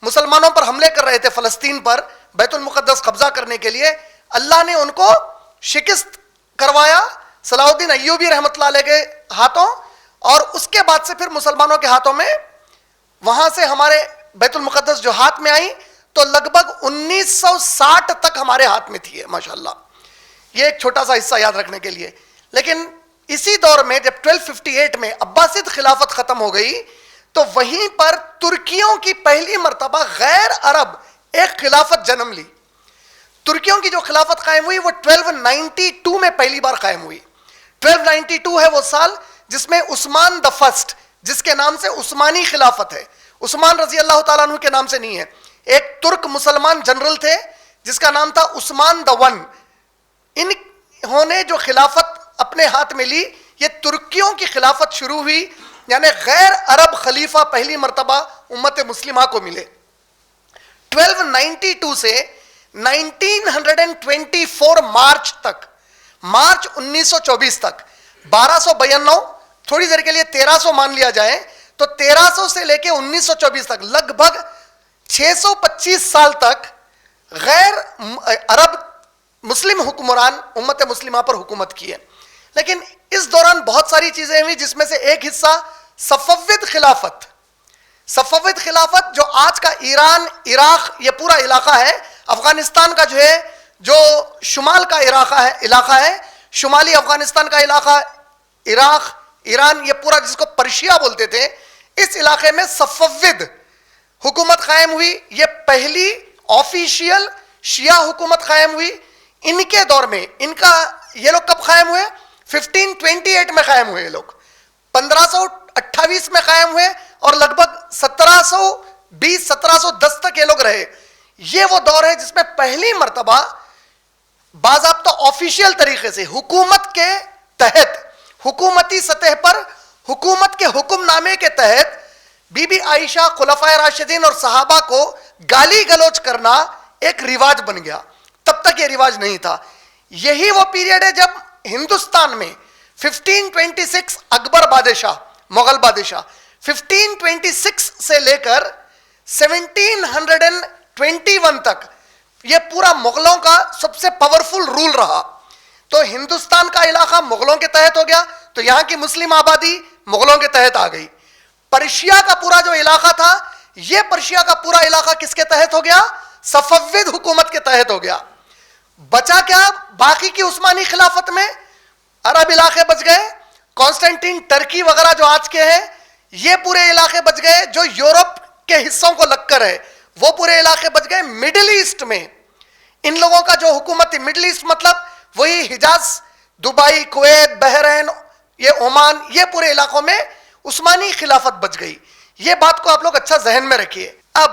مسلمانوں پر حملے کر رہے تھے فلسطین پر بیت المقدس قبضہ کرنے کے لیے, اللہ نے ان کو شکست کروایا صلاح الدین ایوبی رحمۃ اللہ علیہ کے ہاتھوں. اور اس کے بعد سے پھر مسلمانوں کے ہاتھوں میں وہاں سے ہمارے بیت المقدس جو ہاتھ میں آئی تو لگ بھگ 1960 تک ہمارے ہاتھ میں تھی ماشاءاللہ. یہ ایک چھوٹا سا حصہ یاد رکھنے کے لیے. لیکن اسی دور میں جب 1258 میں عباسد خلافت ختم ہو گئی تو وہیں پر ترکیوں کی پہلی مرتبہ غیر عرب ایک خلافت جنم لی. ترکیوں کی جو خلافت قائم ہوئی وہ 1292 میں پہلی بار قائم ہوئی. 1292 ہے وہ سال جس میں عثمان دا فرسٹ, جس کے نام سے عثمانی خلافت ہے, عثمان رضی اللہ تعالیٰ عنہ کے نام سے نہیں ہے, ایک ترک مسلمان جنرل تھے جس کا نام تھا عثمان دا ون. انہوں نے جو خلافت اپنے ہاتھ میں لی, یہ ترکیوں کی خلافت شروع ہوئی, یعنی غیر عرب خلیفہ پہلی مرتبہ امت مسلمہ کو ملے. 1292 سے 1924 مارچ تک, مارچ 1924 تک 1292, تھوڑی دیر کے لیے 1300 مان لیا جائے تو 1300 سے لے کے 1924 تک لگ بھگ 625 سال تک غیر عرب مسلم حکمران امت مسلمہ پر حکومت کی ہے. لیکن اس دوران بہت ساری چیزیں ہوئی جس میں سے ایک حصہ صفوید خلافت. صفوید خلافت جو آج کا ایران, عراق, یہ پورا علاقہ ہے, افغانستان کا جو ہے جو شمال کا علاقہ ہے, شمالی افغانستان کا علاقہ, عراق, ایران, یہ پورا جس کو پرشیا بولتے تھے, اس علاقے میں صفوید حکومت قائم ہوئی. یہ پہلی آفیشیل شیعہ حکومت قائم ہوئی. ان کے دور میں یہ لوگ کب قائم ہوئے؟ 1528 میں قائم ہوئے. یہ لوگ 1528 میں قائم ہوئے اور لگ بھگ 1720-1710 تک یہ لوگ رہے. یہ وہ دور ہے جس میں پہلی مرتبہ باضابطہ آفیشیل طریقے سے حکومت کے تحت, حکومتی سطح پر, حکومت کے حکم نامے کے تحت بی بی عائشہ, خلفائے راشدین اور صحابہ کو گالی گلوچ کرنا ایک رواج بن گیا. تب تک یہ رواج نہیں تھا. یہی وہ پیریڈ ہے جب ہندوستان میں 1526 اکبر بادشاہ, مغل بادشاہ, 1526 سے لے کر 1721 تک یہ پورا مغلوں کا سب سے پاورفل رول رہا. تو ہندوستان کا علاقہ مغلوں کے تحت ہو گیا, تو یہاں کی مسلم آبادی مغلوں کے تحت آ گئی. پرشیا کا پورا جو علاقہ تھا, یہ پرشیا کا پورا علاقہ کس کے تحت ہو گیا؟ صفوید حکومت کے تحت ہو گیا. بچا کیا باقی کی عثمانی خلافت میں؟ عرب علاقے بچ گئے, کانسٹنٹین ٹرکی وغیرہ جو آج کے ہیں, یہ پورے علاقے بچ گئے. جو یورپ کے حصوں کو لگ کر ہے وہ پورے علاقے بچ گئے. مڈل ایسٹ میں ان لوگوں کا جو حکومت تھی, مڈل ایسٹ مطلب وہی حجاز, دبئی, کویت, بحرین, یہ عمان, یہ پورے علاقوں میں عثمانی خلافت بچ گئی. یہ بات کو آپ لوگ اچھا ذہن میں رکھیے. اب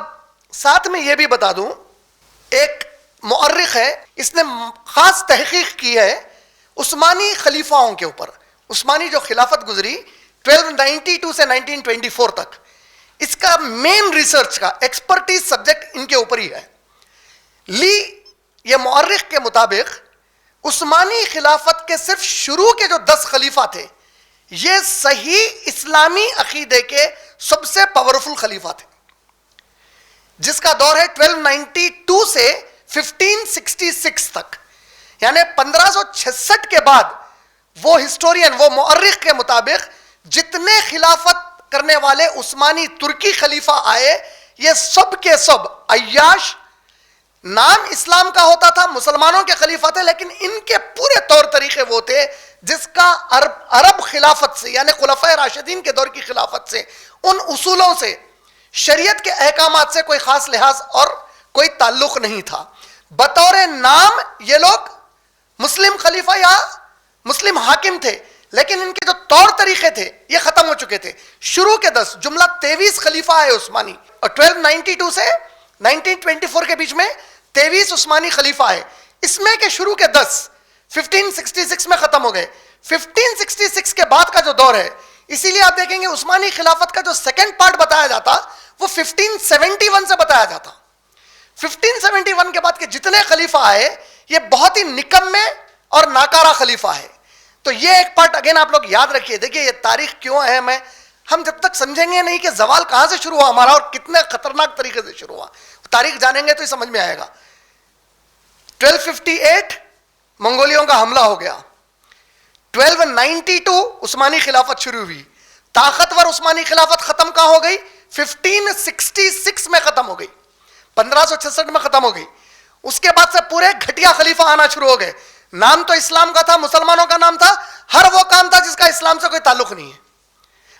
ساتھ میں یہ بھی بتا دوں, ایک مؤرخ ہے, اس نے خاص تحقیق کی ہے عثمانی خلیفاؤں کے اوپر. عثمانی جو خلافت گزری 1292 سے 1924 تک, اس کا مین ریسرچ کا ایکسپرٹیز سبجیکٹ ان کے اوپر ہی ہے. لی, یہ مؤرخ کے مطابق عثمانی خلافت کے صرف شروع کے جو 10 خلیفہ تھے, یہ صحیح اسلامی عقیدے کے سب سے پاورفل خلیفہ تھے, جس کا دور ہے 1292 سے 1566 تک. یعنی 1566 کے بعد وہ ہسٹورین, وہ مؤرخ کے مطابق جتنے خلافت کرنے والے عثمانی ترکی خلیفہ آئے, یہ سب کے سب عیاش, نام اسلام کا ہوتا تھا, مسلمانوں کے خلیفہ تھے, لیکن ان کے پورے طور طریقے وہ تھے جس کا عرب خلافت سے, یعنی خلفائے راشدین کے دور کی خلافت سے, ان اصولوں سے, شریعت کے احکامات سے کوئی خاص لحاظ اور کوئی تعلق نہیں تھا. بطور نام یہ لوگ مسلم خلیفہ یا مسلم حاکم تھے, لیکن ان کے جو طور طریقے تھے یہ ختم ہو چکے تھے. شروع کے 10 جملہ 23 خلیفہ آئے عثمانی, اور 1292 سے 1924 کے بیچ میں 23 عثمانی خلیفہ آئے. اس میں کے شروع کے 10 1566 میں ختم ہو گئے. 1566 کے بعد کا جو دور ہے, اسی لیے آپ دیکھیں گے عثمانی خلافت کا جو سیکنڈ پارٹ بتایا جاتا وہ 1571 سے بتایا جاتا. 1571 کے بعد کے جتنے خلیفہ آئے یہ بہت ہی نکمے اور ناکارہ خلیفہ ہے. تو یہ ایک پارٹ اگین آپ لوگ یاد رکھیے. دیکھیے یہ تاریخ کیوں اہم ہے, ہم جب تک سمجھیں گے نہیں کہ زوال کہاں سے شروع ہوا ہمارا اور کتنے خطرناک طریقے سے شروع ہوا, تاریخ جانیں گے تو یہ سمجھ میں آئے گا. 1258 منگولیوں کا حملہ ہو گیا. 1292 عثمانی خلافت شروع ہوئی. طاقتور عثمانی خلافت ختم کہاں ہو گئی؟ 1566 میں ختم ہو گئی, 1566 میں ختم ہو گئی. اس کے بعد سے پورے گھٹیا خلیفہ آنا شروع ہو گئے. نام تو اسلام کا تھا, مسلمانوں کا نام تھا, ہر وہ کام تھا جس کا اسلام سے کوئی تعلق نہیں ہے.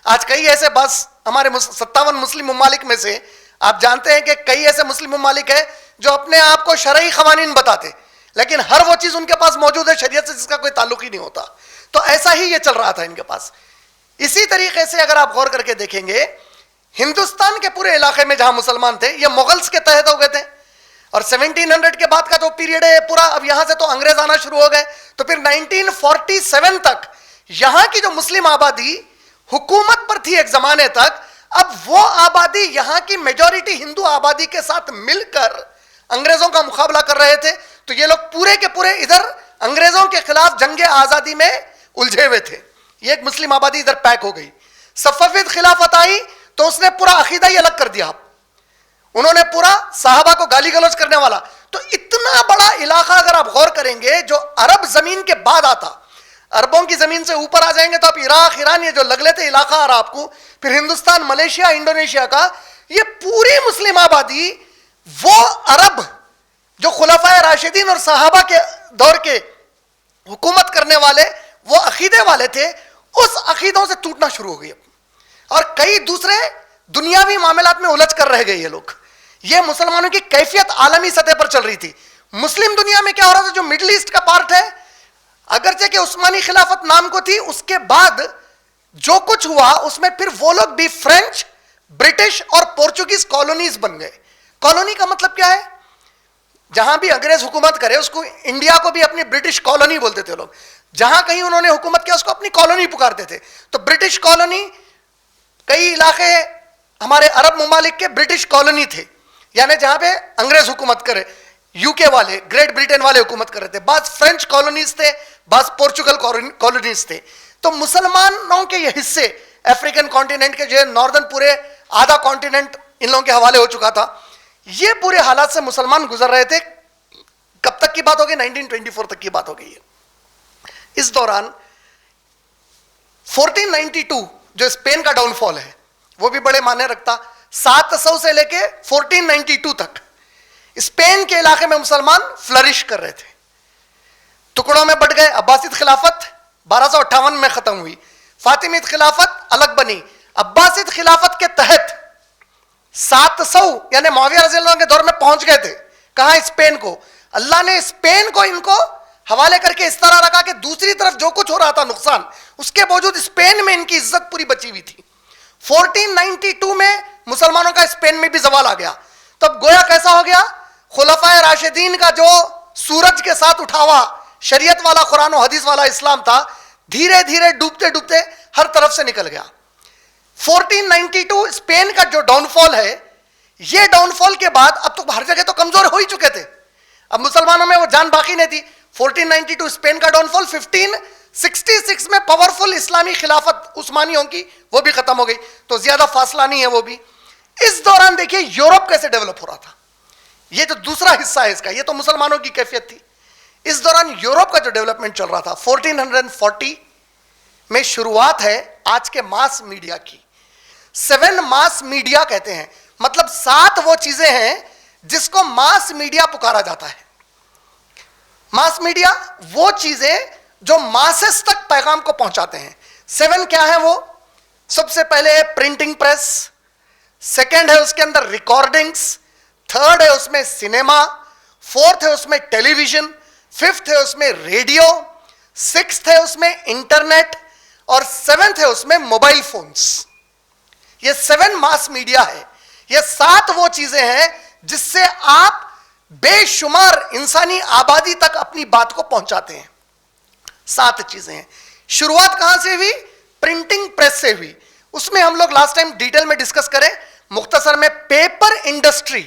آج کئی ایسے بس ہمارے 57 مسلم ممالک میں سے آپ جانتے ہیں کہ کئی ایسے مسلم ممالک ہیں جو اپنے آپ کو شرعی قوانین بتاتے, لیکن ہر وہ چیز ان کے پاس موجود ہے شریعت سے جس کا کوئی تعلق ہی نہیں ہوتا. تو ایسا ہی یہ چل رہا تھا ان کے پاس. اسی طریقے سے اگر آپ غور کر کے دیکھیں گے, ہندوستان کے پورے علاقے میں جہاں مسلمان تھے یہ مغلز کے تحت ہو گئے تھے, اور 1700 کے بعد کا جو پیریڈ ہے پورا, اب یہاں سے تو انگریز آنا شروع ہو گئے. تو پھر 1947 تک یہاں کی جو مسلم آبادی حکومت پر تھی ایک زمانے تک, اب وہ آبادی یہاں کی میجورٹی ہندو آبادی کے ساتھ مل کر انگریزوں کا مقابلہ کر رہے تھے. تو یہ لوگ پورے کے پورے ادھر انگریزوں کے خلاف جنگ آزادی میں الجھے ہوئے تھے. یہ ایک مسلم آبادی ادھر پیک ہو گئی. صفوید خلافت آئی تو اس نے پورا عقیدہ ہی الگ کر دیا. انہوں نے پورا صحابہ کو گالی گلوچ کرنے والا. تو اتنا بڑا علاقہ اگر آپ غور کریں گے جو عرب زمین کے بعد آتا, عربوں کی زمین سے اوپر آ جائیں گے تو آپ عراق, ایران, یہ جو لگ لیتے علاقہ اور آپ کو, پھر ہندوستان, ملیشیا, انڈونیشیا کا, یہ پوری مسلم آبادی وہ عرب جو خلفائے راشدین اور صحابہ کے دور کے حکومت کرنے والے وہ عقیدے والے تھے، اس عقیدوں سے ٹوٹنا شروع ہو گئی، اور کئی دوسرے دنیاوی معاملات میں الجھ کر رہ گئے یہ لوگ. یہ مسلمانوں کی کیفیت عالمی سطح پر چل رہی تھی. مسلم دنیا میں کیا ہو رہا تھا؟ جو مڈل ایسٹ کا پارٹ ہے، اگرچہ کہ عثمانی خلافت نام کو تھی، اس کے بعد جو کچھ ہوا اس میں پھر وہ لوگ بھی فرینچ، برٹش اور پورچوگیز کالونیز بن گئے. کالونی کا مطلب کیا ہے؟ جہاں بھی انگریز حکومت کرے اس کو، انڈیا کو بھی اپنی برٹش کالونی بولتے تھے لوگ. جہاں کہیں انہوں نے حکومت کیا اس کو اپنی کالونی پکارتے تھے. تو برٹش کالونی، کئی علاقے ہمارے عرب ممالک کے برٹش کالونی تھے، یعنی جہاں پہ انگریز حکومت کرے. یو کے والے، گریٹ برٹن والے حکومت کر رہے تھے. بعض فرینچ کالونیز تھے، بعض پورچوگل کالونیز تھے. تو مسلمانوں کے یہ حصے افریقن کانٹیننٹ کے، جو ہے ناردرن پورے آدھا کانٹیننٹ ان لوگوں کے حوالے ہو چکا تھا. یہ پورے حالات سے مسلمان گزر رہے تھے. کب تک کی بات ہوگی؟ 1924 تک کی بات ہو گئی ہے. اس دوران 1492 جو اسپین کا ڈاؤن فال ہے وہ بھی بڑے معنی رکھتا. 700 سے لے کے 1492 تک اسپین کے علاقے میں مسلمان فلرش کر رہے تھے، ٹکڑوں میں بٹ گئے. عباسد خلافت 1258 میں ختم ہوئی، فاطمیت خلافت الگ بنی. عباسد خلافت کے تحت 700 یعنی معاویہ رضی اللہ عنہ کے دور میں پہنچ گئے تھے. کہاں؟ اسپین کو. اللہ نے اسپین کو ان کو حوالے کر کے اس طرح رکھا کہ دوسری طرف جو کچھ ہو رہا تھا نقصان، اس کے باوجود اسپین میں ان کی عزت پوری بچی ہوئی تھی. 1492 میں مسلمانوں کا اسپین میں بھی زوال آ گیا. تب گویا کیسا ہو گیا؟ خلفائے راشدین کا جو سورج کے ساتھ اٹھاوا شریعت والا، قرآن و حدیث والا اسلام تھا، دھیرے دھیرے ڈوبتے ڈوبتے ہر طرف سے نکل گیا. 1492 اسپین کا جو ڈاؤن فال ہے، یہ ڈاؤن فال کے بعد اب تو ہر جگہ تو کمزور ہو ہی چکے تھے، اب مسلمانوں میں وہ جان باقی نہیں تھی. 1492 اسپین کا ڈاؤن فال. 1566 میں پاورفل اسلامی خلافت عثمانیوں کی وہ بھی ختم ہو گئی. تو زیادہ فاصلہ نہیں ہے وہ بھی. اس دوران دیکھیے یورپ کیسے ڈیولپ ہو رہا تھا. یہ جو دوسرا حصہ ہے اس کا، یہ تو مسلمانوں کی کیفیت تھی. اس دوران یورپ کا جو ڈیولپمنٹ چل رہا تھا، 1440 میں شروعات ہے آج کے ماس میڈیا کی. 7 ماس میڈیا کہتے ہیں، مطلب 7 وہ چیزیں ہیں جس کو ماس میڈیا پکارا جاتا ہے. ماس میڈیا وہ چیزیں جو ماسس تک پیغام کو پہنچاتے ہیں. 7 کیا ہے وہ؟ سب سے پہلے ہے پرنٹنگ پریس، سیکنڈ ہے اس کے اندر ریکارڈنگز، تھرڈ ہے اس میں سنیما، فورتھ ہے اس میں ٹیلی ویژن، ففتھ ہے اس میں ریڈیو، سکستھ ہے اس میں انٹرنیٹ، اور سیونتھ ہے اس میں موبائل فونز. یہ 7 ماس میڈیا ہے. یہ 7 وہ چیزیں ہیں جس سے آپ بے شمار انسانی آبادی تک اپنی بات کو پہنچاتے ہیں. 7 چیزیں ہیں. شروعات کہاں سے ہوئی؟ پرنٹنگ پریس سے ہوئی. اس میں ہم لوگ لاسٹ ٹائم ڈیٹیل میں ڈسکس کریں مختصر میں. پیپر انڈسٹری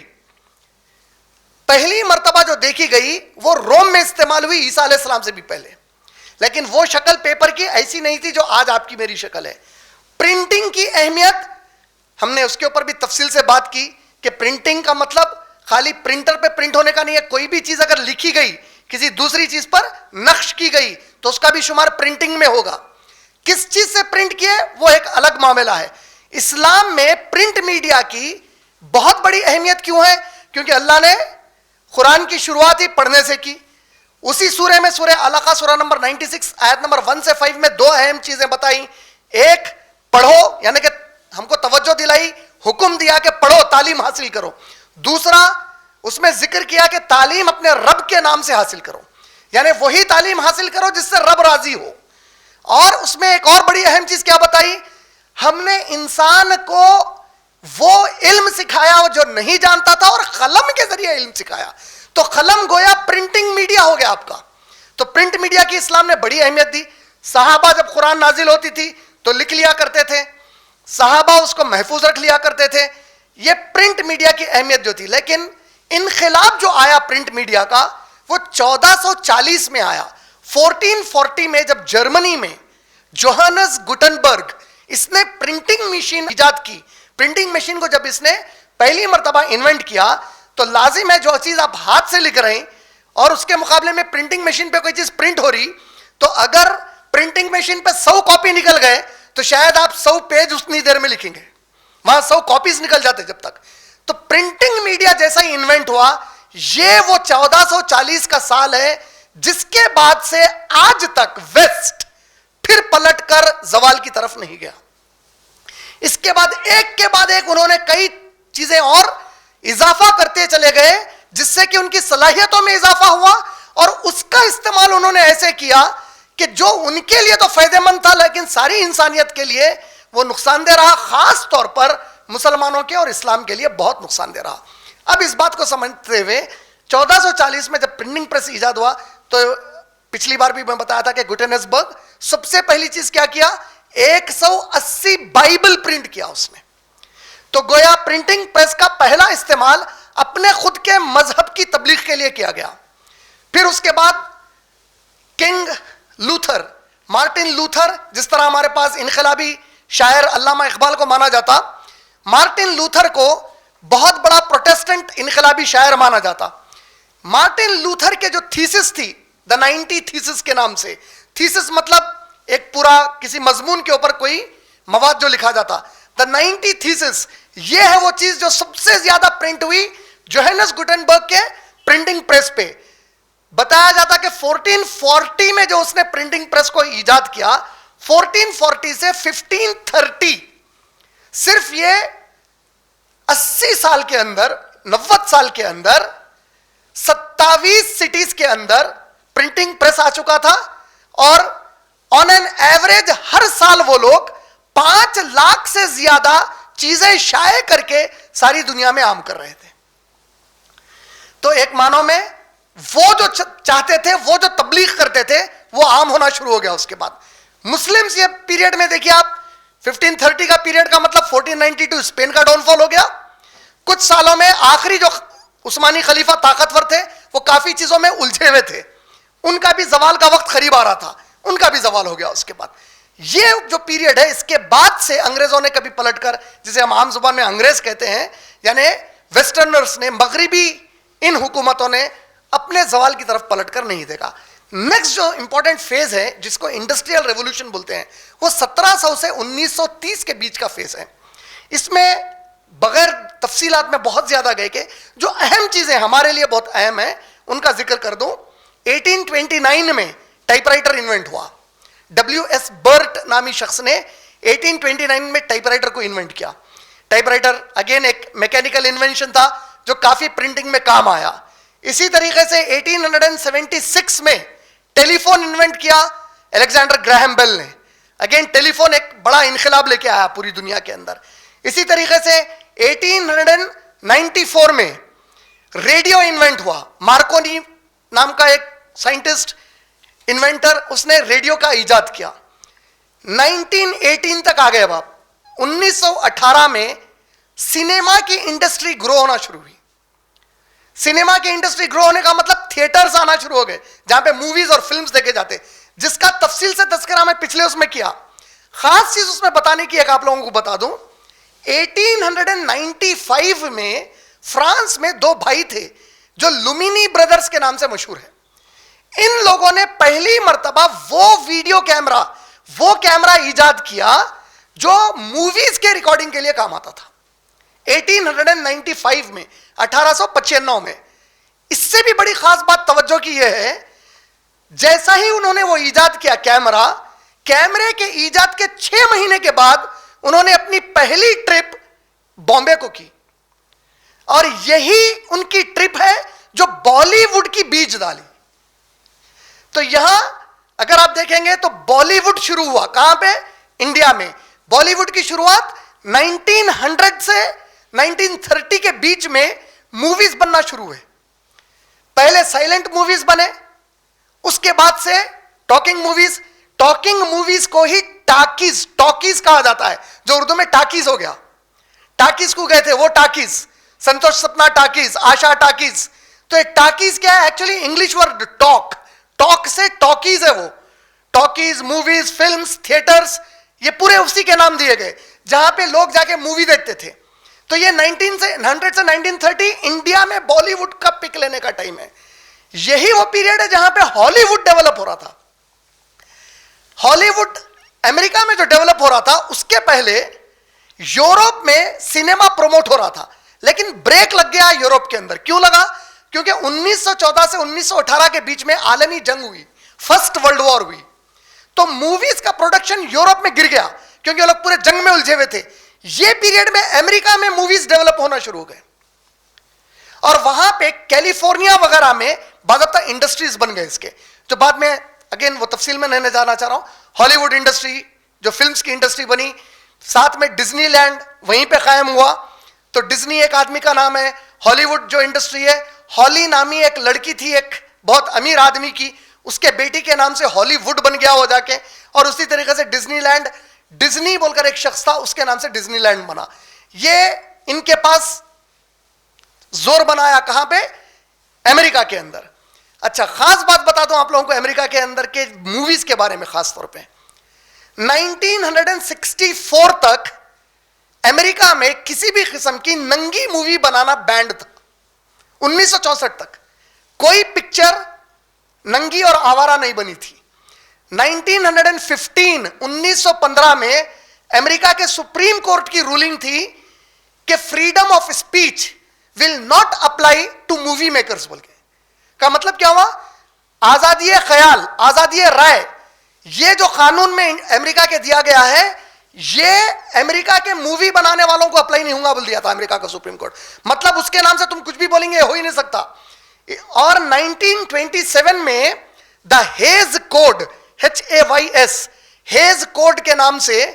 پہلی مرتبہ جو دیکھی گئی وہ روم میں استعمال ہوئی، عیسیٰ علیہ السلام سے بھی پہلے، لیکن وہ شکل پیپر کی ایسی نہیں تھی جو آج آپ کی میری شکل ہے. پرنٹنگ کی اہمیت ہم نے اس کے اوپر بھی تفصیل سے بات کی کہ پرنٹنگ کا مطلب خالی پرنٹر پہ پرنٹ ہونے کا نہیں ہے. کوئی بھی چیز اگر لکھی گئی، کسی دوسری چیز پر نقش کی گئی، تو اس کا بھی شمار پرنٹنگ میں ہوگا. کس چیز سے پرنٹ کیے وہ ایک الگ معاملہ ہے. اسلام میں پرنٹ میڈیا کی بہت بڑی اہمیت کیوں ہے؟ کیونکہ اللہ نے قرآن کی شروعات ہی پڑھنے سے کی. اسی سورہ میں، سورہ علقہ سورہ نمبر 96 آیت نمبر 1 سے 5 میں 2 اہم چیزیں بتائیں. ایک پڑھو، یعنی کہ ہم کو توجہ دلائی، حکم دیا کہ پڑھو، تعلیم حاصل کرو. دوسرا اس میں ذکر کیا کہ تعلیم اپنے رب کے نام سے حاصل کرو، یعنی وہی تعلیم حاصل کرو جس سے رب راضی ہو. اور اس میں ایک اور بڑی اہم چیز کیا بتائی؟ ہم نے انسان کو وہ علم سکھایا جو نہیں جانتا تھا، اور قلم کے ذریعے علم سکھایا. تو قلم گویا پرنٹنگ میڈیا ہو گیا آپ کا. تو پرنٹ میڈیا کی اسلام نے بڑی اہمیت دی. صحابہ جب قرآن نازل ہوتی تھی تو لکھ لیا کرتے تھے، صحابہ اس کو محفوظ رکھ لیا کرتے تھے. یہ پرنٹ میڈیا کی اہمیت جو تھی. لیکن انقلاب جو آیا پرنٹ میڈیا کا وہ 1440 میں آیا. 1440 میں جب جرمنی میں جوہانس گوٹنبرگ اس نے پرنٹنگ مشین ایجاد کی. پرنٹنگ مشین کو جب اس نے پہلی مرتبہ انوینٹ کیا تو لازم ہے جو چیز آپ ہاتھ سے لکھ رہے ہیں اور اس کے مقابلے میں پرنٹنگ مشین پہ کوئی چیز پرنٹ ہو رہی، تو اگر پرنٹنگ مشین پہ 100 کاپی نکل گئے تو شاید آپ 100 پیج اتنی دیر میں لکھیں گے، وہاں 100 کاپیز نکل جاتے جب تک. تو پرنٹنگ میڈیا جیسا ہی انوینٹ ہوا، یہ وہ 1440 کا سال ہے جس کے بعد سے آج تک ویسٹ پھر پلٹ کر زوال کی طرف نہیں گیا. اس کے بعد ایک کے بعد ایک انہوں نے کئی چیزیں اور اضافہ کرتے چلے گئے جس سے کہ ان کی صلاحیتوں میں اضافہ ہوا, اور اس کا استعمال انہوں نے ایسے کیا کہ جو ان کے لیے تو فائدہ مند تھا لیکن ساری انسانیت کے لیے وہ نقصان دہ رہا, خاص طور پر مسلمانوں کے اور اسلام کے لیے بہت نقصان دہ رہا. اب اس بات کو سمجھتے ہوئے 1440 میں جب پرنٹنگ پریس ایجاد ہوا تو پچھلی بار بھی میں بتایا تھا کہ گوٹنسبرگ سب سے پہلی چیز کیا 180 بائبل پرنٹ کیا اس نے. تو گویا پرنٹنگ پریس کا پہلا استعمال اپنے خود کے مذہب کی تبلیغ کے لیے کیا گیا. پھر اس کے بعد کنگ لوتھر, مارٹن لوتھر, جس طرح ہمارے پاس انقلابی شاعر علامہ اقبال کو مانا جاتا, مارٹن لوتھر کو بہت بڑا پروٹیسٹنٹ انقلابی شاعر مانا جاتا. مارٹن لوتھر کے جو تھیسس تھی, دا 90 تھیسس کے نام سے, تھیسس مطلب ایک پورا کسی مضمون کے اوپر کوئی مواد جو لکھا جاتا, دا 90 تھیسس, یہ ہے وہ چیز جو سب سے زیادہ پرنٹ ہوئی جوہانس گوٹنبرگ کے پرنٹنگ پریس پہ. بتایا جاتا کہ 1440 میں جو اس نے پرنٹنگ پریس کو ایجاد کیا, 1440 سے 1530, صرف یہ 80 سال کے اندر, 90 سال کے اندر 27 سٹیز کے اندر پرنٹنگ پریس آ چکا تھا, اور آن این ایوریج ہر سال وہ لوگ 5 لاکھ سے زیادہ چیزیں شائع کر کے ساری دنیا میں عام کر رہے تھے. تو ایک معنوں میں وہ جو چاہتے تھے, وہ جو تبلیغ کرتے تھے, وہ عام ہونا شروع ہو گیا. اس کے بعد مسلمز یہ پیریڈ میں دیکھیے آپ, 1530 کا پیریڈ کا مطلب 1492 اسپین کا ڈاؤن فال ہو گیا. کچھ سالوں میں آخری جو عثمانی خلیفہ طاقتور تھے وہ کافی چیزوں میں الجھے ہوئے تھے, ان کا بھی زوال کا وقت قریب آ رہا تھا, ان کا بھی زوال ہو گیا. اس کے بعد یہ جو پیریڈ ہے, اس کے بعد سے انگریزوں نے کبھی پلٹ کر, جسے ہم عام زبان میں انگریز کہتے ہیں, یعنی ویسٹرنرز نے, مغربی ان حکومتوں نے اپنے زوال کی طرف پلٹ کر نہیں دیکھا. نیکسٹ جو امپورٹنٹ فیز ہے جس کو انڈسٹریل ریولوشن بولتے ہیں, وہ 1700 سے 1930 کے بیچ کا فیز ہے. اس میں بغیر تفصیلات میں بہت زیادہ گئے کہ جو اہم چیزیں ہمارے لیے بہت اہم ہیں ان کا ذکر کر دوں. 1829 میں ٹائپ رائٹر انوینٹ ہوا. WS برٹ نامی شخص نے 1829 میں ٹائپ رائٹر کو انوینٹ کیا. ٹائپ رائٹر اگین ایک میکینیکل انوینشن تھا جو کافی پرنٹنگ میں کام آیا. اسی طریقے سے 1876 میں ٹیلی فون انوینٹ کیا الیگزینڈر گراہم بیل نے. اگین ٹیلی فون ایک بڑا انقلاب لے کے آیا پوری دنیا کے اندر. اسی طریقے سے 1894 میں ریڈیو انوینٹ ہوا. مارکونی نام کا ایک سائنٹسٹ انوینٹر, اس نے ریڈیو کا ایجاد کیا. 1918 تک آ گئے. اب آپ 1918 میں سینما کی انڈسٹری گرو ہونا شروع ہوئی. سینما کی انڈسٹری گرو ہونے کا مطلب تھیٹرز آنا شروع ہو گئے جہاں پہ موویز اور فلمز دیکھے جاتے, جس کا تفصیل سے تذکرہ میں پچھلے اس میں کیا. خاص چیز اس میں بتانے کی ایک آپ لوگوں کو بتا دوں, 1895 میں فرانس میں 2 بھائی تھے جو لومینی بردرز کے نام سے مشہور ہیں. ان لوگوں نے پہلی مرتبہ وہ ویڈیو کیمرہ, وہ کیمرہ ایجاد کیا جو موویز کے ریکارڈنگ کے لیے کام آتا تھا. 1895 میں, 1895 میں. اس سے بھی بڑی خاص بات توجہ کی یہ ہے, جیسا ہی انہوں نے وہ ایجاد کیا کیمرہ, کیمرے کے ایجاد کے 6 مہینے کے بعد انہوں نے اپنی پہلی ٹرپ بامبے کو کی, اور یہی ان کی ٹرپ ہے جو بالی ووڈ کی بیج ڈالی. تو یہاں اگر آپ دیکھیں گے تو بالی ووڈ شروع ہوا کہاں پہ, انڈیا میں. بالی ووڈ کی شروعات 1900 سے 1930 کے بیچ میں موویز بننا شروع ہوئے. پہلے سائلنٹ موویز بنے, اس کے بعد سے ٹاکنگ موویز. ٹاکنگ موویز کو ہی ٹاکیز کہا جاتا ہے, جو اردو میں ٹاکیز ہو گیا. ٹاکیز کو گئے تھے وہ ٹاکیز, سنتوش سپنا ٹاکیز, آشا ٹاکیز. تو ایک ٹاکیز کیا ہے, actually English word talk, talk سے ٹاکیز ہے. وہ ٹاکیز, موویز, فلمز, تھیٹرز, یہ پورے اسی کے نام دیے گئے جہاں پہ لوگ جا کے مووی دیکھتے تھے. تو یہ 1900 سے 1930 انڈیا میں بالی ووڈ کا پک لینے کا ٹائم ہے. یہی وہ پیریڈ ہے جہاں پہ ہالی ووڈ ڈیولپ ہو رہا تھا. ہالی ووڈ امریکہ میں جو ڈیولپ ہو رہا تھا, اس کے پہلے یورپ میں سینما پروموٹ ہو رہا تھا, لیکن بریک لگ گیا یورپ کے اندر. کیوں لگا؟ کیونکہ 1914 سے 1918 کے بیچ میں عالمی جنگ ہوئی, فرسٹ ورلڈ وار ہوئی, تو موویز کا پروڈکشن یورپ میں گر گیا کیونکہ وہ لوگ پورے جنگ میں الجھے ہوئے تھے. یہ پیریڈ میں امریکہ میں موویز ڈیولپ ہونا شروع ہو گئے, اور وہاں پہ کیلیفورنیا وغیرہ میں باضابطہ انڈسٹریز بن گئے اس کے, جو بعد میں اگین وہ تفصیل میں نہیں جانا چاہ رہا ہوں. ہالی ووڈ انڈسٹری جو فلمز کی انڈسٹری بنی, ساتھ میں ڈزنی لینڈ وہیں پہ قائم ہوا. تو ڈزنی ایک آدمی کا نام ہے, ہالی ووڈ جو انڈسٹری ہے, ہالی نامی ایک لڑکی تھی ایک بہت امیر آدمی کی, اس کے بیٹی کے نام سے ہالی ووڈ بن گیا ہو جا کے, اور اسی طریقے سے ڈزنی لینڈ, ڈزنی بول کر ایک شخص تھا اس کے نام سے ڈزنی لینڈ بنا. یہ ان کے پاس زور بنایا کہاں پہ؟ امریکہ کے اندر. اچھا خاص بات بتا دوں آپ لوگوں کو امریکہ کے اندر کے موویز کے بارے میں خاص طور پہ, 1964 تک امریکہ میں کسی بھی قسم کی ننگی مووی بنانا بینڈ تھا. 1964 تک کوئی پکچر ننگی اور آوارہ نہیں بنی تھی. 1915 میں امریکہ کے سپریم کورٹ کی رولنگ تھی کہ freedom of speech will not apply to movie makers Bol کے. کا مطلب کیا ہوا؟ آزادی خیال, آزادی رائے, یہ جو قانون میں امریکہ کے دیا گیا ہے یہ امریکہ کے مووی بنانے والوں کو اپلائی نہیں ہوگا بول دیا تھا امریکہ کا سپریم کورٹ. مطلب اس کے نام سے تم کچھ بھی بولیں گے ہو ہی نہیں سکتا. اور 1927 میں the Hays code, HAYS, Hays code کے نام سے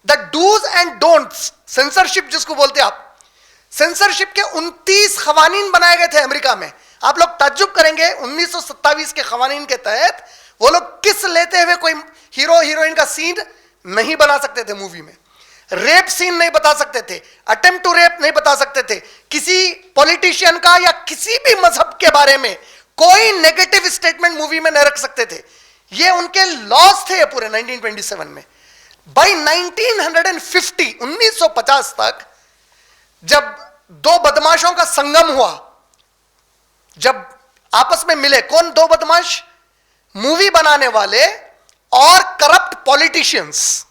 the dos and don'ts, censorship جس کو بولتے آپ, سینسرشپ کے 29 قوانین بنائے گئے تھے امریکہ میں. آپ لوگ تعجب کریں گے 1927 کے قوانین کے تحت وہ لوگ کس لیتے ہوئے کوئی ہیرو ہیروئن کا سین نہیں بنا سکتے تھے مووی میں, ریپ سین نہیں بتا سکتے تھے, اٹمپٹ ٹو ریپ نہیں بتا سکتے تھے, کسی پولیٹیشین کا یا کسی بھی مذہب کے بارے میں کوئی نیگیٹو اسٹیٹمنٹ مووی میں نہیں رکھ سکتے تھے. یہ ان کے لاز تھے پورے 1927 میں. بائی 1950 تک جب دو بدماشوں کا سنگم ہوا, جب آپس میں ملے, کون دو بدماش؟ مووی بنانے والے اور کرپٹ پولیٹیشینز.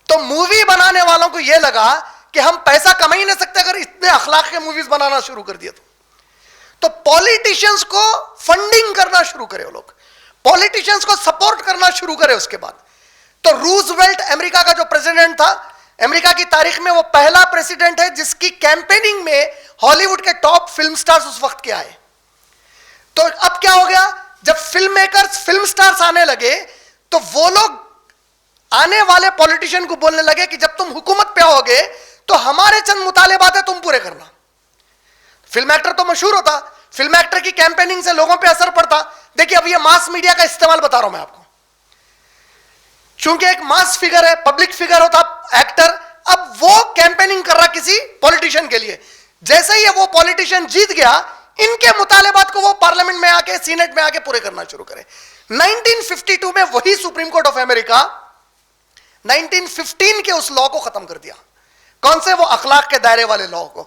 تو مووی بنانے والوں کو یہ لگا کہ ہم پیسہ کما ہی نہیں سکتے اگر اتنے اخلاق کے موویز بنانا شروع کر دیا تو پولیٹیشینز کو فنڈنگ کرنا شروع کرے, وہ لوگ پولیٹیشینز کو سپورٹ کرنا شروع کرے. اس کے بعد تو روزویلٹ امریکہ کا جو پریزیڈنٹ تھا, امریکہ کی تاریخ میں وہ پہلا پریزیڈنٹ ہے جس کی کیمپیننگ میں ہالی ووڈ کے ٹاپ فلم سٹارز اس وقت کے آئے. تو اب کیا ہو گیا, جب فلم میکرز فلم سٹارز آنے لگے تو وہ لوگ آنے والے پولیٹیشین کو بولنے لگے کہ جب تم حکومت پہ ہوگے تو ہمارے چند مطالبات ہیں تم پورے کرنا. فلم ایکٹر تو مشہور ہوتا, فلم ایکٹر کی کیمپیننگ سے لوگوں پہ اثر پڑتا. دیکھیے اب یہ ماس میڈیا کا استعمال بتا رہا ہوں میں آپ کو, چونکہ ایک ماس فگر ہے, پبلک فگر ہوتا ایکٹر, اب وہ کیمپیننگ کر رہا کسی پولیٹیشین کے لیے. جیسے ہی وہ پولیٹیشین جیت گیا ان کے مطالبات کو وہ پارلیمنٹ میں آ کے, سینٹ میں آ کے پورے کرنا شروع کرے. 1952 میں وہی سپریم کورٹ آف امریکہ 1915 کے اس لا کو ختم کر دیا. کون سے؟ وہ اخلاق کے دائرے والے لا کو.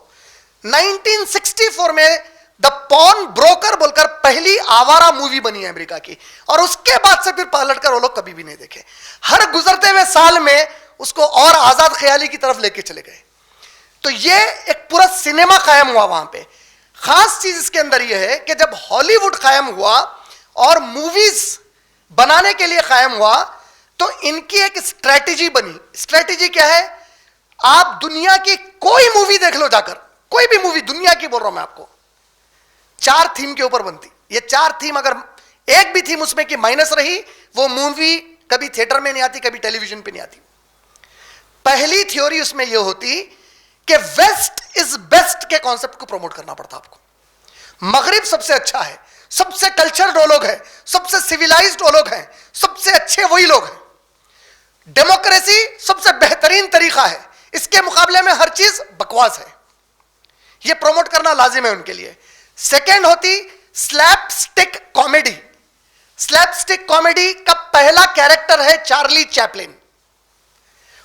1964 میں دا پون بروکر بول کر پہلی آوارہ مووی بنی ہے امریکہ کی, اور اس کے بعد سے پھر پلٹ کر وہ لوگ کبھی بھی نہیں دیکھے. ہر گزرتے ہوئے سال میں اس کو اور آزاد خیالی کی طرف لے کے چلے گئے. تو یہ ایک پورا سنیما قائم ہوا وہاں پہ. خاص چیز اس کے اندر یہ ہے کہ جب ہالی ووڈ قائم ہوا اور موویز بنانے کے لیے قائم ہوا تو ان کی ایک اسٹریٹجی بنی. اسٹریٹجی کیا ہے؟ آپ دنیا کی کوئی مووی دیکھ لو جا کر, کوئی بھی مووی دنیا کی بول رہا ہوں میں آپ کو, 4 تھیم کے اوپر بنتی. یہ 4 تھیم اگر ایک بھی تھیم اس میں کی مائنس رہی وہ مووی کبھی تھیٹر میں نہیں آتی, کبھی ٹیلی ویژن پہ نہیں آتی. پہلی تھیوری اس میں یہ ہوتی کہ ویسٹ از بیسٹ کے کانسیپٹ کو پروموٹ کرنا پڑتا آپ کو. مغرب سب سے اچھا ہے, سب سے کلچرڈ وہ لوگ ہیں, سب سے سویلائزڈ وہ لوگ ہیں, سب سے اچھے وہی لوگ ہیں. ڈیموکریسی سب سے بہترین طریقہ ہے, اس کے مقابلے میں ہر چیز بکواس ہے. یہ پروموٹ کرنا لازم ہے ان کے لیے. سیکنڈ ہوتی slapstick comedy. Slapstick comedy کا پہلا کیریکٹر ہے Charlie Chaplin.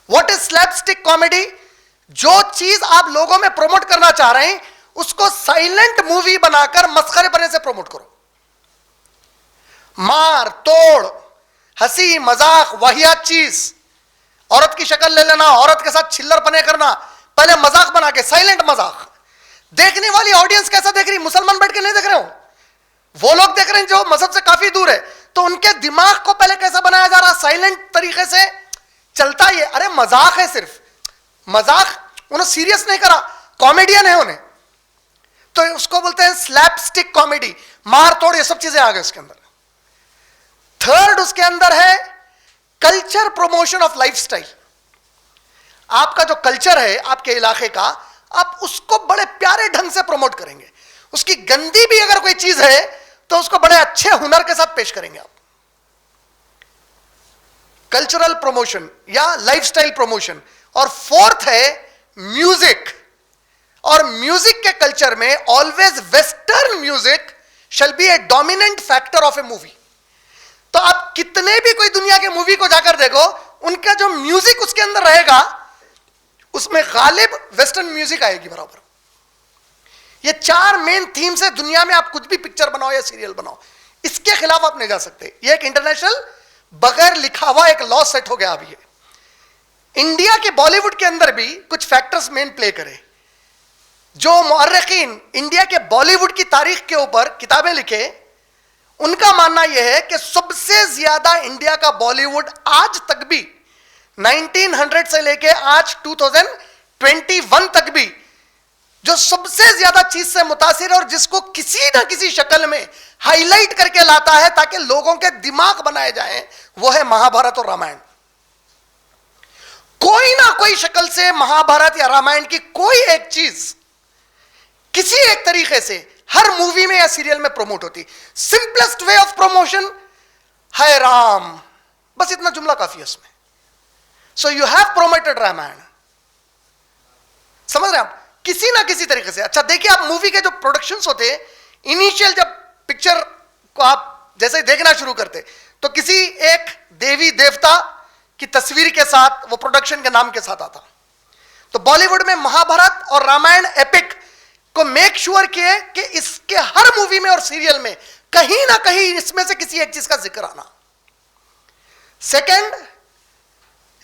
What is slapstick comedy? جو چیز آپ لوگوں میں پروموٹ کرنا چاہ رہے ہیں اس کو سائلنٹ مووی بنا کر مسخرے بنے سے پروموٹ کرو. مار توڑ, ہنسی مذاق, واہیات چیز, عورت کی شکل لے لینا, عورت کے ساتھ چھلر پنے کرنا, پہلے مذاق بنا کے سائلنٹ مذاق. دیکھنے والی آڈینس کیسا دیکھ رہی؟ مسلمان بیٹھ کے نہیں دیکھ رہے ہو, وہ لوگ دیکھ رہے ہیں جو مذہب سے کافی دور ہے. تو ان کے دماغ کو پہلے کیسا بنایا جا رہا؟ سائلنٹ طریقے سے چلتا ہی ہے. ارے مذاق ہے, صرف مذاق, انہیں سیریس نہیں کرا, کامیڈین ہے انہیں, تو اس کو بولتے ہیں سلیپ سٹک کامیڈی, مار توڑ, یہ سب چیزیں آ گئے اس کے اندر. تھرڈ اس کے اندر ہے culture promotion of life style. آپ کا جو کلچر ہے آپ کے علاقے کا, آپ اس کو بڑے پیارے ڈھنگ سے پروموٹ کریں گے. اس کی گندی بھی اگر کوئی چیز ہے تو اس کو بڑے اچھے ہنر کے ساتھ پیش کریں گے آپ. کلچرل پروموشن یا لائف سٹائل پروموشن. اور فورتھ ہے میوزک. اور میوزک کے کلچر میں always western music shall be a dominant factor of a movie. تو آپ کتنے بھی کوئی دنیا کے مووی کو جا کر دیکھو, ان کا جو میوزک اس کے اندر رہے گا اس میں غالب ویسٹرن میوزک آئے گی برابر. یہ 4 مین تھیمز ہے دنیا میں. آپ کچھ بھی پکچر بناؤ یا سیریل بناؤ, اس کے خلاف آپ نہیں جا سکتے. یہ ایک انٹرنیشنل بغیر لکھا ہوا ایک لا سیٹ ہو گیا. اب یہ انڈیا کے بالی ووڈ کے اندر بھی کچھ فیکٹرز مین پلے کرے. جو مؤرخین انڈیا کے بالی ووڈ کی تاریخ کے اوپر کتابیں لکھے, ان کا ماننا یہ ہے کہ سب سے زیادہ انڈیا کا بالی ووڈ آج تک بھی 1900 سے لے کے آج 2021 تک بھی جو سب سے زیادہ چیز سے متاثر ہے اور جس کو کسی نہ کسی شکل میں ہائی لائٹ کر کے لاتا ہے تاکہ لوگوں کے دماغ بنائے جائیں, وہ ہے مہا بھارت اور رامائن. کوئی نہ کوئی شکل سے مہا بھارت یا رامائن کی کوئی ایک چیز کسی ایک طریقے سے ہر مووی میں یا سیریل میں پروموٹ ہوتی. سمپلسٹ وے آف پروموشن ہے رام, بس اتنا جملہ کافی ہے اس میں. So you have promoted Ramayan. سمجھ رہے ہیں آپ, کسی نہ کسی طریقے سے. اچھا دیکھیے, آپ مووی کے جو پروڈکشنز ہوتے, انیشیل جب پکچر کو آپ جیسے دیکھنا شروع کرتے تو کسی ایک دیوی دیوتا کی تصویر کے ساتھ وہ پروڈکشن کے نام کے ساتھ آتا. تو بالی ووڈ میں مہا بھارت اور رامائن ایپک کو میک شور کیے کہ اس کے ہر مووی میں اور سیریل میں کہیں نہ کہیں اس میں سے کسی ایک چیز کا ذکر آنا. سیکنڈ,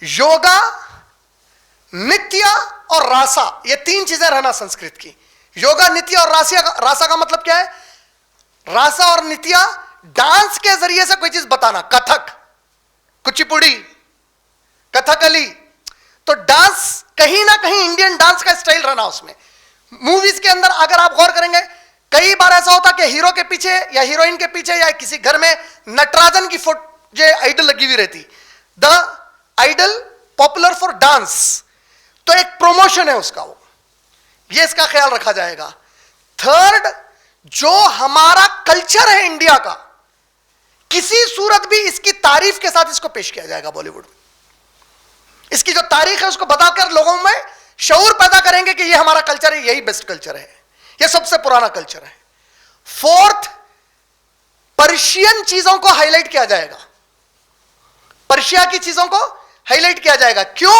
یوگا, نتیا اور راسا, یہ 3 چیزیں رہنا سنسکرت کی. یوگا, نتیا اور راسا کا مطلب کیا ہے؟ راسا اور نتیا ڈانس کے ذریعے سے کوئی چیز بتانا. کتھک, کچی پوڑی, کتھکلی. تو ڈانس کہیں نہ کہیں انڈین ڈانس کا اسٹائل رہنا اس میں. موویز کے اندر اگر آپ غور کریں گے, کئی بار ایسا ہوتا کہ ہیرو کے پیچھے یا ہیروئن کے پیچھے یا کسی گھر میں نٹراجن کی جو آئیڈل لگی ہوئی رہتی, دا آئیڈل پاپولر فار ڈانس. تو ایک پروموشن ہے اس کا, وہ یہ اس کا خیال رکھا جائے گا. تھرڈ, جو ہمارا کلچر ہے انڈیا کا, کسی صورت بھی اس کی تعریف کے ساتھ اس کو پیش کیا جائے گا بالی ووڈ میں. اس کی جو تاریخ ہے اس کو بتا کر لوگوں میں شعور پیدا کریں گے کہ یہ ہمارا کلچر ہے, یہی بیسٹ کلچر ہے, یہ سب سے پرانا کلچر ہے. فورتھ, پرشین چیزوں کو ہائی لائٹ کیا جائے گا. پرشیا کی چیزوں کو ہائی لائٹ کیا جائے گا. کیوں؟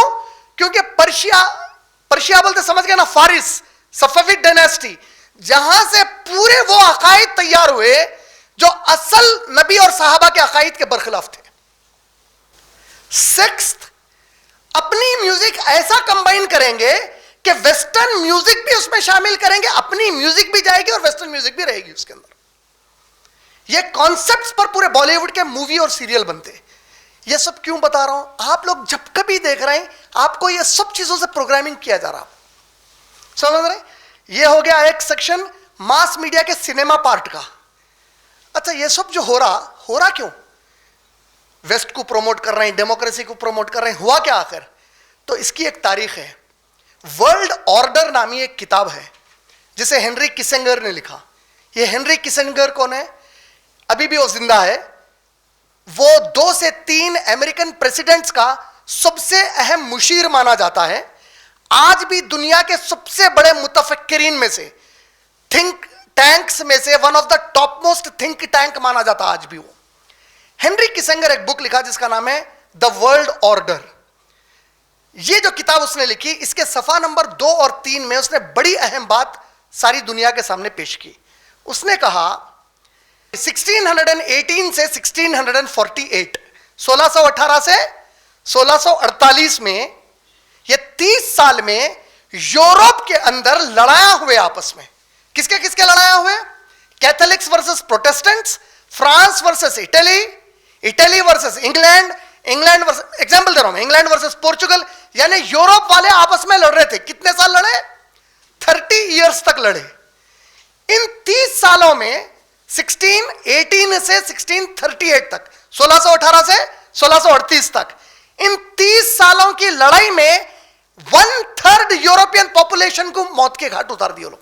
کیونکہ پرشیا بولتے سمجھ گئے نا, فارس, صفوی ڈائناسٹی, جہاں سے پورے وہ عقائد تیار ہوئے جو اصل نبی اور صحابہ کے عقائد کے برخلاف تھے. سکستھ, اپنی میوزک ایسا کمبائن کریں گے کہ ویسٹرن میوزک بھی اس میں شامل کریں گے, اپنی میوزک بھی جائے گی اور ویسٹرن میوزک بھی رہے گی اس کے اندر. یہ کانسیپٹس پر پورے بالی ووڈ کے مووی اور سیریل بنتے. یہ سب کیوں بتا رہا ہوں؟ آپ لوگ جب کبھی دیکھ رہے ہیں آپ کو یہ سب چیزوں سے پروگرامنگ کیا جا رہا. سمجھ رہے ہیں؟ یہ ہو گیا ایک سیکشن ماس میڈیا کے سنیما پارٹ کا. اچھا, یہ سب جو ہو رہا کیوں؟ ویسٹ کو پروموٹ کر رہے ہیں, ڈیموکریسی کو پروموٹ کر رہے ہیں, ہوا کیا آخر؟ تو اس کی ایک تاریخ ہے. ورلڈ آرڈر نامی ایک کتاب ہے جسے ہنری کسنگر نے لکھا. یہ ہنری کسنگر کون ہے؟ ابھی بھی وہ زندہ ہے. وہ 2 سے 3 امریکن پریزیڈنٹس کا سب سے اہم مشیر مانا جاتا ہے. آج بھی دنیا کے سب سے بڑے متفکرین میں سے, تھنک ٹینکس میں سے one of the top most think tank مانا جاتا آج بھی وہ. ہنری کسنگر ایک بک لکھا جس کا نام ہے دا ورلڈ آرڈر. یہ جو کتاب اس نے لکھی, اس کے صفحہ نمبر 2 اور 3 میں اس نے بڑی اہم بات ساری دنیا کے سامنے پیش کی. اس نے کہا 1618 سے 1648, 1618 سے 1648 میں, یہ 30 سال میں یورپ کے اندر لڑایا ہوئے آپس میں. کس کے لڑایا ہوئے؟ Catholics versus Protestants, France versus Italy, Italy versus England, England versus, example دے رہا ہوں, انگلینڈ ورسز پورچوگل. یعنی یورپ والے آپس میں لڑ رہے تھے. کتنے سال لڑے؟ 30 ایئرس تک لڑے. ان 30 سالوں میں 1618 سے 1638 تک, 1618 سے 1638 تک, ان 30 سالوں کی لڑائی میں 1/3 یورپین پاپولیشن کو موت کے گھاٹ اتار دیے لوگ.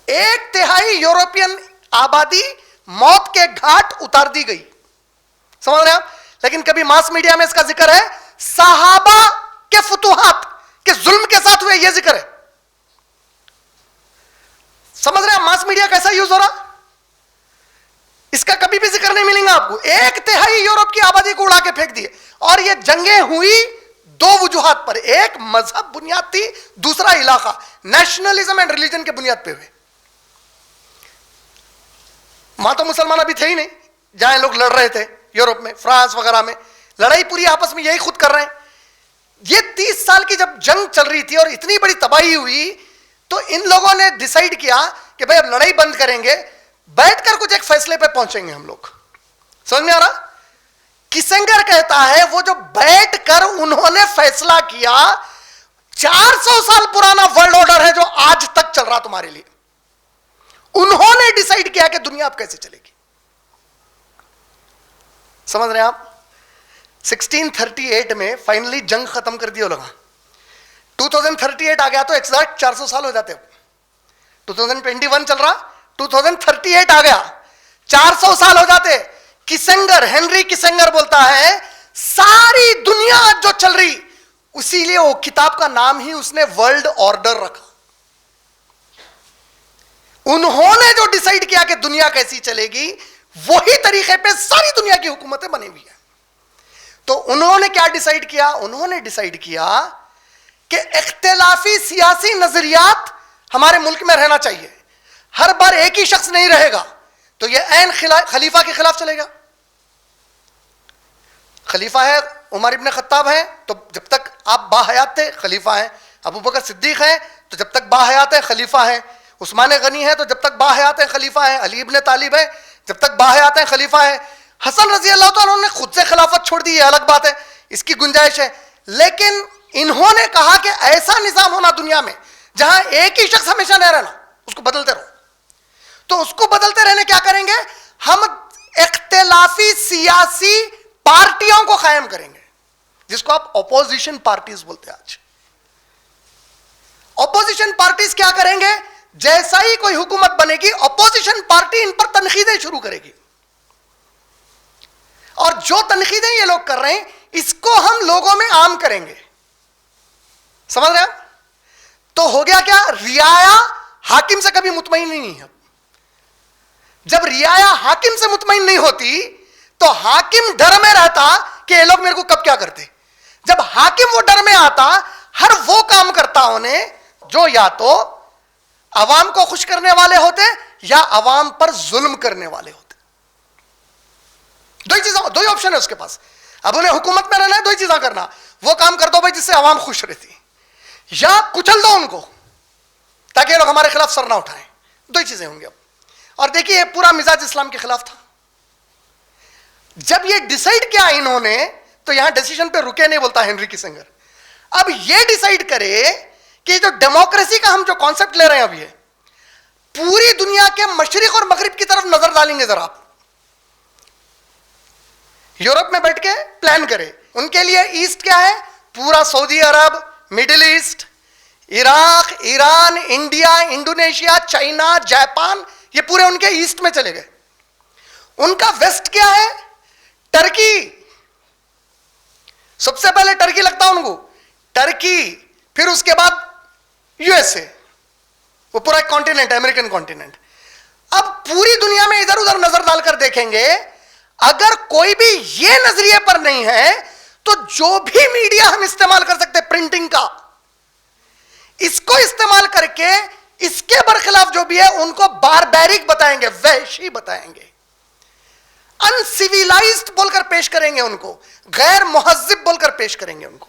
1/3 یورپین آبادی موت کے گھاٹ اتار دی گئی. سمجھ رہے ہیں آپ؟ لیکن کبھی ماس میڈیا میں اس کا ذکر ہے, صحابہ کے فتوحات کے ظلم کے ساتھ ہوئے, یہ ذکر ہے. سمجھ رہے ہیں ماس میڈیا کیسا یوز ہو رہا؟ اس کا کبھی بھی ذکر نہیں ملیں گا آپ کو. 1/3 یورپ کی آبادی کو اڑا کے پھینک دیے. اور یہ جنگیں ہوئی 2 وجوہات پر. ایک مذہب بنیاد تھی, دوسرا علاقہ, نیشنلزم اینڈ ریلیجن کے بنیاد پہ ہوئے. وہاں تو مسلمان ابھی تھے ہی نہیں جہاں لوگ لڑ رہے تھے. یورپ میں, فرانس وغیرہ میں لڑائی پوری آپس میں یہی خود کر رہے ہیں. یہ 30 سال کی جب جنگ چل رہی تھی اور اتنی بڑی تباہی ہوئی, تو ان لوگوں نے ڈیسائیڈ کیا کہ بھائی اب لڑائی بند کریں گے, بیٹھ کر کچھ ایک فیصلے پہ پہنچیں گے ہم لوگ. سمجھ میں آ رہا؟ کسنگر کہتا ہے وہ جو بیٹھ کر انہوں نے فیصلہ کیا, 400 سال پرانا ورلڈ آرڈر ہے جو آج تک چل رہا تمہارے لیے. انہوں نے ڈیسائیڈ کیا کہ دنیا اب کیسے چلے گی. سمجھ رہے ہیں آپ؟ 1638 میں فائنلی جنگ ختم کر دی لوگا. 2038 آ گیا تو ایگزیکٹ 400 سال ہو جاتے. 2021 چل رہا, 2038 آ گیا, 400 سال ہو جاتے. کسنگر, ہنری کسنگر بولتا ہے ساری دنیا جو چل رہی, اسی لیے وہ کتاب کا نام ہی اس نے ورلڈ آرڈر رکھا. انہوں نے جو ڈیسائیڈ کیا کہ دنیا کیسی چلے گی, وہی طریقے پہ ساری دنیا کی حکومتیں بنی ہوئی ہیں. تو انہوں نے کیا ڈیسائیڈ کیا؟ انہوں نے ڈیسائیڈ کیا کہ اختلافی سیاسی نظریات ہمارے ملک میں رہنا چاہیے. ہر بار ایک ہی شخص نہیں رہے گا تو یہ عین خلیفہ کے خلاف چلے گا. خلیفہ ہے عمر ابن خطاب ہیں تو جب تک آپ باحیات تھے خلیفہ ہیں. ابو بکر صدیق ہیں تو جب تک باحیات ہیں خلیفہ ہیں. عثمان غنی ہے تو جب تک باحیات ہیں خلیفہ ہیں. علی ابن طالب ہے جب تک باحیات ہیں خلیفہ ہیں. حسن رضی اللہ تعالیٰ نے خود سے خلافت چھوڑ دی, یہ الگ بات ہے, اس کی گنجائش ہے. لیکن انہوں نے کہا کہ ایسا نظام ہونا دنیا میں جہاں ایک ہی شخص ہمیشہ نہیں رہنا, اس کو بدلتے رہو. تو اس کو بدلتے رہنے کیا کریں گے؟ ہم اختلافی سیاسی پارٹیوں کو قائم کریں گے, جس کو آپ اپوزیشن پارٹیز بولتے ہیں. آج اپوزیشن پارٹیز کیا کریں گے؟ جیسا ہی کوئی حکومت بنے گی اپوزیشن پارٹی ان پر تنقیدیں شروع کرے گی, اور جو تنقیدیں یہ لوگ کر رہے ہیں اس کو ہم لوگوں میں عام کریں گے. سمجھ رہے ہیں؟ تو ہو گیا کیا؟ رعایا حاکم سے کبھی مطمئن نہیں ہے. جب رعایا حاکم سے مطمئن نہیں ہوتی تو حاکم ڈر میں رہتا کہ یہ لوگ میرے کو کب کیا کرتے. جب حاکم وہ ڈر میں آتا, ہر وہ کام کرتا انہیں جو یا تو عوام کو خوش کرنے والے ہوتے یا عوام پر ظلم کرنے والے ہوتے. دو ہی آپشن ہے اس کے پاس. اب انہیں حکومت میں رہنا ہے, 2 ہی چیزاں کرنا, وہ کام کر دو بھائی جس سے عوام خوش رہتی, یا کچل دو ان کو تاکہ یہ لوگ ہمارے خلاف سر نہ اٹھائیں. 2 ہی چیزیں ہوں گی اب. اور دیکھیے یہ پورا مزاج اسلام کے خلاف تھا. جب یہ ڈیسائیڈ کیا انہوں نے تو یہاں ڈیسیژن پہ رکے نہیں, بولتا ہنری کسنگر. اب یہ ڈیسائیڈ کرے کہ جو ڈیموکریسی کا ہم جو کانسیپٹ لے رہے ہیں اب یہ پوری دنیا کے مشرق اور مغرب کی طرف نظر ڈالیں گے. ذرا آپ یورپ میں بیٹھ کے پلان کرے. ان کے لیے ایسٹ کیا ہے؟ پورا سعودی عرب, Middle East, Iraq, Iran, India, Indonesia, China, Japan, یہ پورے ان کے ایسٹ میں چلے گئے. ان کا ویسٹ کیا ہے؟ ٹرکی. سب سے پہلے ٹرکی لگتا ان کو, ٹرکی, پھر اس کے بعد یو ایس اے, وہ پورا ایک کانٹیننٹ, امریکن کانٹیننٹ. اب پوری دنیا میں ادھر ادھر نظر ڈال کر دیکھیں گے, اگر کوئی بھی یہ نظریے پر نہیں ہے تو جو بھی میڈیا ہم استعمال کر سکتے پرنٹنگ کا, اس کو استعمال کر کے اس کے برخلاف جو بھی ہے ان کو باربیرک بتائیں گے, وحشی بتائیں گے, انسیویلائزڈ بول کر پیش کریں گے ان کو, غیر مہذب بول کر پیش کریں گے ان کو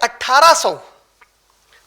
1800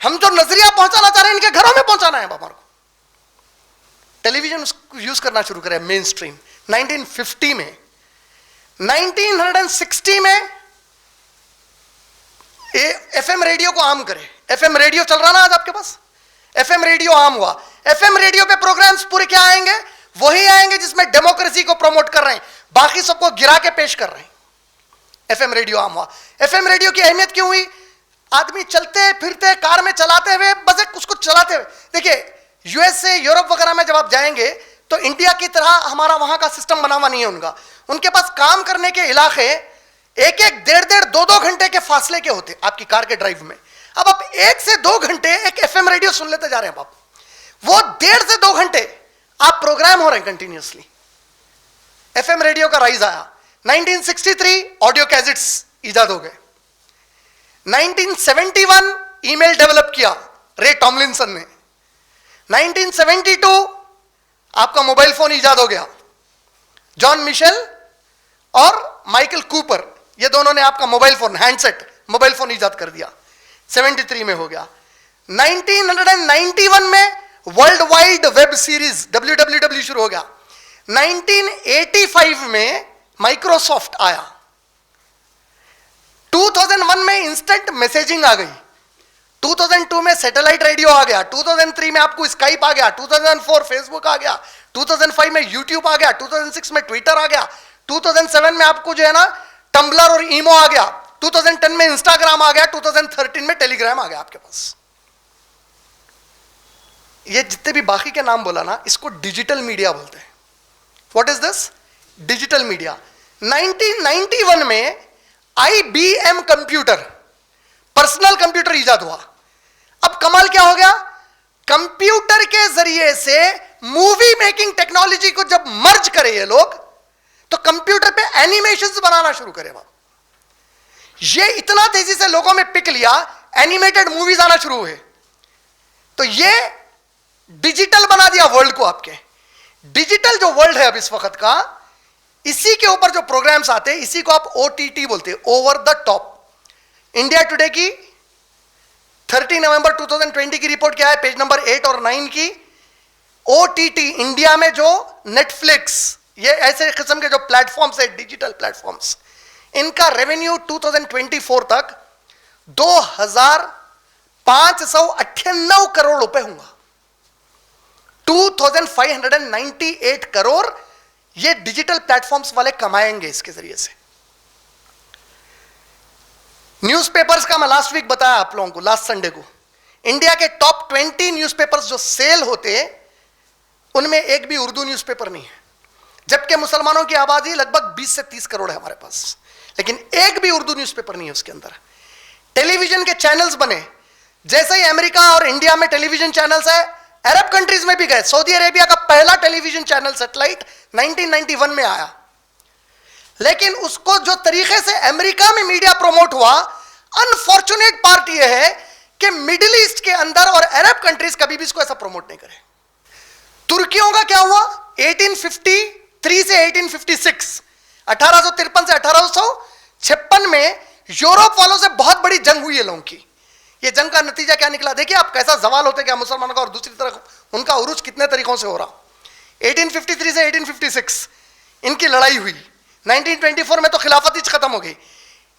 ہم جو نظریہ پہنچانا چاہ رہے ہیں ان کے گھروں میں پہنچانا ہے ہمارے کو. ٹیلی ویژن یوز کرنا شروع کرے مین اسٹریم 1950 میں. 1960 میں ایف ایم ریڈیو کو عام کرے. ایف ایم ریڈیو چل رہا نا آج آپ کے پاس, ایف ایم ریڈیو عام ہوا. ایف ایم ریڈیو پہ پروگرامز پورے کیا آئیں گے, وہی آئیں گے جس میں ڈیموکریسی کو پروموٹ کر رہے ہیں, باقی سب کو گرا کے پیش کر رہے ہیں. ایف ایم ریڈیو عام ہوا. ایف ایم ریڈیو کی اہمیت کیوں ہوئی؟ آدمی چلتے پھرتے کار میں چلاتے ہوئے بس اس کو چلاتے ہوئے, دیکھیے یو ایس سے یورپ وغیرہ میں جب آپ جائیں گے تو انڈیا کی طرح ہمارا وہاں کا سسٹم بنا ہوا نہیں ہے ان کا. ان کے پاس کام کرنے کے علاقے ایک ایک ڈیڑھ دو گھنٹے کے فاصلے کے ہوتے آپ کی کار کے ڈرائیو میں. اب آپ 1 سے 2 گھنٹے ایک ایف ایم ریڈیو سن لیتے جا رہے ہیں آپ, وہ 1.5 سے 2 گھنٹے آپ پروگرام ہو رہے ہیں کنٹینیوسلی. ایف ایم ریڈیو کا رائز آیا. 1963 آڈیو کیسٹس ایجاد ہو گئے. 1971 ای میل ڈیولپ کیا رے ٹاملنسن نے. 1972 آپ کا موبائل فون ایجاد ہو گیا. جان مشیل اور مائیکل کوپر یہ دونوں نے آپ کا mobile phone hand set mobile phone ایجاد کر دیا. 73 میں ہو گیا. 1991 میں world wide web series WWW شروع ہو گیا. 1985 میں مائکروسافٹ آیا. 2001 میں انسٹنٹ میسیجنگ آ گئی. 2002 میں سیٹلائٹ ریڈیو آ گیا. 2003 میں آپ کو اسکائپ آ گیا. 2004 فیس بک آ گیا. 2005 میں یوٹیوب آ گیا. 2006 میں ٹویٹر آ گیا. 2007 میں آپ کو جو ہے نا ٹمبلر اور ایمو آ گیا. 2010 میں انسٹاگرام آ گیا. 2013 میں ٹیلی گرام آ گیا آپ کے پاس. یہ جتنے بھی باقی کے نام بولا نا اس کو ڈیجیٹل میڈیا بولتے ہیں. What is this? Digital media. 1991 میں IBM کمپیوٹر پرسنل کمپیوٹر ایجاد ہوا. اب کمال کیا ہو گیا, کمپیوٹر کے ذریعے سے مووی میکنگ ٹیکنالوجی کو جب مرج کرے یہ لوگ تو کمپیوٹر پہ اینیمیشنز بنانا شروع کرے. یہ اتنا تیزی سے لوگوں میں پک لیا, اینیمیٹڈ موویز آنا شروع ہوئے. تو یہ ڈیجیٹل بنا دیا ورلڈ کو. آپ کے ڈیجیٹل جو ورلڈ ہے اب اس وقت کا, اسی کے اوپر جو پروگرامز آتے ہیں اسی کو آپ OTT بولتے ہیں, over the top. India today کی 30 نومبر 2020 کی رپورٹ کیا ہے, پیج نمبر 8 اور 9 کی. OTT انڈیا میں جو نیٹ فلکس یہ ایسے قسم کے جو پلیٹ فارمز ہیں ڈیجیٹل پلیٹ فارمز, ان کا ریونیو 2024 تک 2598 کروڑ روپے ہوں گا. 2598 کروڑ یہ ڈیجیٹل پلیٹ فارمز والے کمائیں گے اس کے ذریعے سے. نیوز پیپرز کا میں لاسٹ ویک بتایا آپ لوگوں کو, لاسٹ سنڈے کو, انڈیا کے ٹاپ 20 نیوز پیپرز جو سیل ہوتے ہیں ان میں ایک بھی اردو نیوز پیپر نہیں ہے, جبکہ مسلمانوں کی آبادی لگ بھگ 20 سے 30 کروڑ ہے ہمارے پاس, لیکن ایک بھی اردو نیوز پیپر نہیں ہے اس کے اندر. ٹیلی ویژن کے چینلز بنے, جیسے ہی امریکہ اور انڈیا میں ٹیلی ویژن چینلز ہے, عرب کنٹریز میں بھی گئے. سعودی عربیہ کا پہلا ٹیلی ویژن چینل سیٹلائٹ 1991 میں آیا, لیکن اس کو جو طریقے سے امریکہ میں میڈیا پروموٹ ہوا, انفارچونیٹ پارٹ یہ ہے کہ مڈل ایسٹ کے اندر اور عرب کنٹریز کبھی بھی اس کو ایسا پروموٹ نہیں کرے. ترکیوں کا کیا ہوا, 1853 سے 1856 1853 سے 1856 میں یورپ والوں سے بہت بڑی جنگ ہوئی ہے لوگوں کی. یہ جنگ کا نتیجہ کیا نکلا, دیکھیے آپ کیسا زوال ہوتے کیا مسلمانوں کا, اور دوسری طرف ان کا عروج کتنے طریقوں سے ہو رہا. 1853 سے 1856 ان کی لڑائی ہوئی. 1924 میں تو خلافت ہی ختم ہو گئی.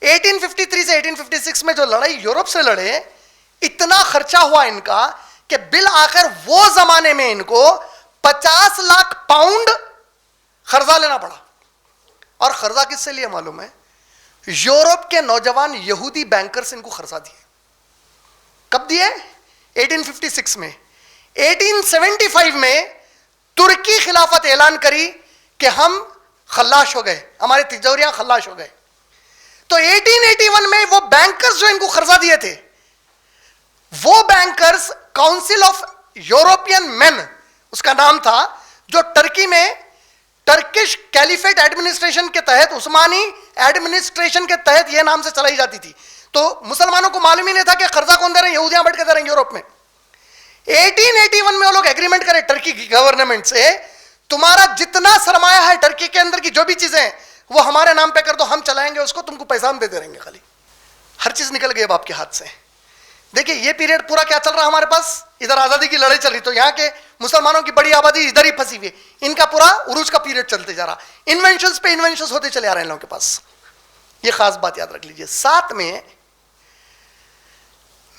1853 سے 1856 میں جو لڑائی یورپ سے لڑے, اتنا خرچہ ہوا ان کا کہ بالآخر وہ زمانے میں ان کو 50 لاکھ پاؤنڈ قرضہ لینا پڑا. اور قرضہ کس سے لیا معلوم ہے؟ یورپ کے نوجوان یہودی بینکرز ان کو قرضہ دیے. کب دیے؟ 1856 میں. 1875 میں ترکی خلافت اعلان کری کہ ہم خلاش ہو گئے, ہمارے تجوریاں خلاش ہو گئے. تو 1881 میں وہ بینکرز جو ان کو قرضہ دیے تھے, وہ بینکرز کاؤنسل آف یورپین مین اس کا نام تھا, جو ٹرکی میں ٹرکش کیلیفیٹ ایڈمنسٹریشن کے تحت, عثمانی ایڈمنسٹریشن کے تحت یہ نام سے چلائی جاتی تھی. تو مسلمانوں کو معلوم ہی نہیں تھا کہ قرضہ کون دے رہے ہیں, یہودیاں بیٹھ کے دے رہے ہیں یورپ میں. 1881 میں وہ لوگ ایگریمنٹ کرے ٹرکی کی گورنمنٹ سے, تمہارا جتنا سرمایہ ہے ٹرکی کے اندر کی جو بھی چیزیں ہیں وہ ہمارے نام پہ کر دو, ہم چلائیں گے اس کو, تم کو پیسہ ہم دے دیں گے خالی. ہر چیز نکل گئی اب آپ کے ہاتھ سے. دیکھیے یہ پیریڈ پورا کیا چل رہا ہے ہمارے پاس, ادھر آزادی کی لڑائی چل رہی, تو یہاں کے مسلمانوں کی بڑی آبادی ادھر ہی پھنسی ہوئی ہے, ان کا پورا عروج کا پیریڈ چلتے جا رہا, انوینشنز پہ انوینشنز ہوتے چلے آ رہے ہیں ان لوگوں کے پاس. یہ خاص بات یاد رکھ لیجئے. ساتھ میں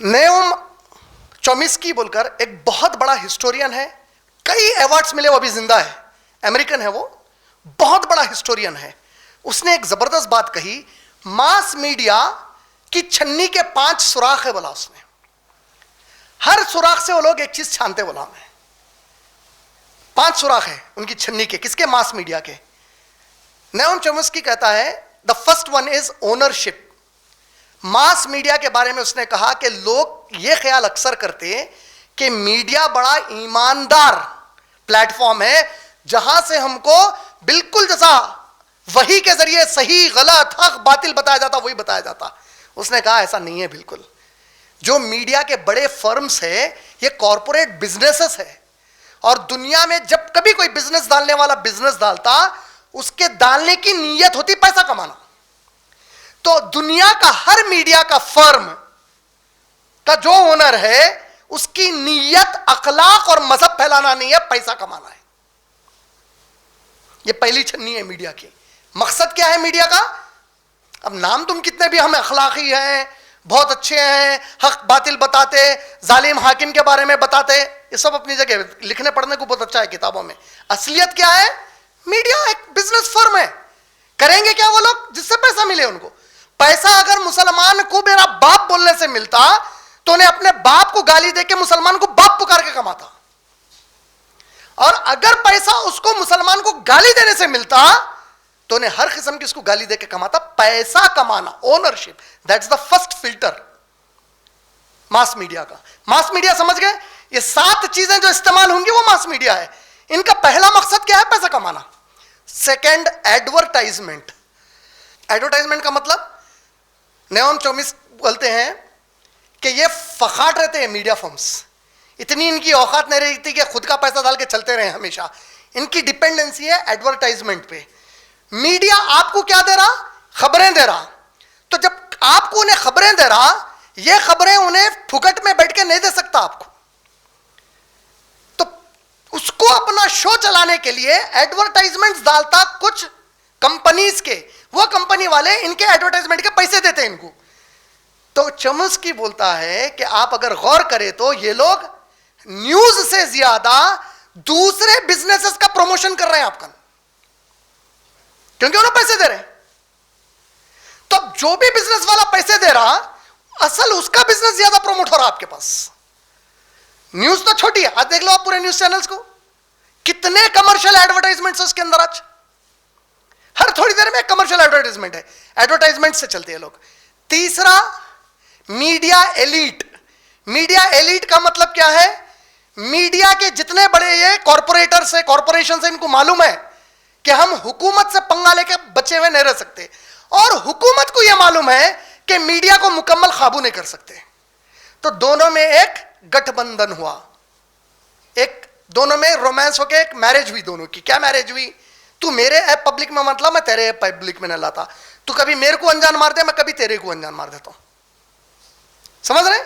نیوم چومسکی بول کر ایک بہت بڑا ہسٹورین ہے, کئی ایوارڈز ملے, وہ ابھی زندہ ہے, امریکن ہے, وہ بہت بڑا ہسٹورین ہے. اس نے ایک زبردست بات کہی, ماس میڈیا کی چھنی کے 5 سوراخ ہے بولا اس نے, ہر سوراخ سے وہ لوگ ایک چیز چھانتے بولا ہمیں. 5 سوراخ ہے ان کی چھنی کے, کس کے؟ ماس میڈیا کے. نیوم چومسکی کہتا ہے the first one is ownership. Mass media کے بارے میں اس نے کہا کہ لوگ یہ خیال اکثر کرتے کہ میڈیا بڑا ایماندار پلیٹ فارم ہے جہاں سے ہم کو بالکل جیسا وحی کے ذریعے صحیح غلط حق باطل بتایا جاتا وہی بتایا جاتا. اس نے کہا ایسا نہیں ہے بالکل. جو میڈیا کے بڑے فرمز ہیں یہ کارپوریٹ بزنسز ہے, اور دنیا میں جب کبھی کوئی بزنس ڈالنے والا بزنس ڈالتا, اس کے ڈالنے کی نیت ہوتی پیسہ کمانا. تو دنیا کا ہر میڈیا کا فرم کا جو اونر ہے اس کی نیت اخلاق اور مذہب پھیلانا نہیں ہے, پیسہ کمانا ہے. یہ پہلی چھنی ہے میڈیا کی. مقصد کیا ہے میڈیا کا؟ اب نام تم کتنے بھی ہم اخلاقی ہیں, بہت اچھے ہیں, حق باطل بتاتے, ظالم حاکم کے بارے میں بتاتے, یہ سب اپنی جگہ لکھنے پڑھنے کو بہت اچھا ہے کتابوں میں. اصلیت کیا ہے؟ میڈیا ایک بزنس فرم ہے. کریں گے کیا وہ لوگ؟ جس سے پیسہ ملے ان کو. پیسہ اگر مسلمان کو میرا باپ بولنے سے ملتا تو انہیں اپنے باپ کو گالی دے کے مسلمان کو باپ پکار کے کماتا, اور اگر پیسہ اس کو مسلمان کو گالی دینے سے ملتا تو انہیں ہر قسم کی اس کو گالی دے کے کماتا. پیسہ کمانا, ownership, that's the first filter mass media کا. ماس میڈیا سمجھ گئے؟ یہ 7 چیزیں جو استعمال ہوں گی وہ ماس میڈیا ہے. ان کا پہلا مقصد کیا ہے؟ پیسہ کمانا. Second, advertisement. ایڈورٹائزمنٹ کا مطلب نیوم چومس بولتے ہیں کہ یہ فخاٹ رہتے ہیں میڈیا فرمز, اتنی ان کی اوقات نہیں رہتی کہ خود کا پیسہ ڈال کے چلتے رہے ہمیشہ. ان کی ڈپینڈنسی ہے ایڈورٹائزمنٹ پہ. میڈیا آپ کو کیا دے رہا؟ خبریں دے رہا. تو جب آپ کو انہیں خبریں دے رہا, یہ خبریں انہیں پھکٹ میں بیٹھ کے نہیں دے سکتا آپ کو, تو اس کو اپنا شو چلانے کے لیے ایڈورٹائزمنٹ ڈالتا کچھ کمپنیز کے. وہ کمپنی والے ان کے ایڈورٹائزمنٹ کے پیسے دیتے ہیں ان کو. تو چومسکی بولتا ہے کہ آپ اگر غور کریں تو یہ لوگ نیوز سے زیادہ دوسرے بزنسز کا پروموشن کر رہے ہیں آپ کا, کیونکہ انہوں پیسے دے رہے ہیں. تو جو بھی بزنس والا پیسے دے رہا, اصل اس کا بزنس زیادہ پروموٹ ہو رہا آپ کے پاس. نیوز تو چھوٹی ہے, آج دیکھ لو آپ پورے نیوز چینلز کو, کتنے کمرشل ایڈورٹائزمنٹس اس کے اندر. آج ہر تھوڑی دیر میں ایک کمرشل ایڈورٹائزمنٹ ہے, ایڈورٹائزمنٹ سے چلتے ہیں لوگ. تیسرا, میڈیا ایلیٹ. میڈیا ایلیٹ کا مطلب کیا ہے؟ میڈیا کے جتنے بڑے یہ کارپوریٹرز ہیں, کارپوریشنز ہیں, ان کو معلوم ہے کہ ہم حکومت سے پنگا لے کے بچے ہوئے نہیں رہ سکتے, اور حکومت کو یہ معلوم ہے کہ میڈیا کو مکمل قابو نہیں کر سکتے. تو دونوں میں ایک گٹھ بندھن ہوا, ایک دونوں میں رومانس ہو کے ایک میرج ہوئی. دونوں کی کیا میرج ہوئی؟ تو میرے ایپ پبلک میں مطلب میں تیرے ایپ پبلک میں نہ لاتا, تو کبھی میرے کو انجان مار دے, میں کبھی تیرے کو انجان مار دیتا ہوں. سمجھ رہے؟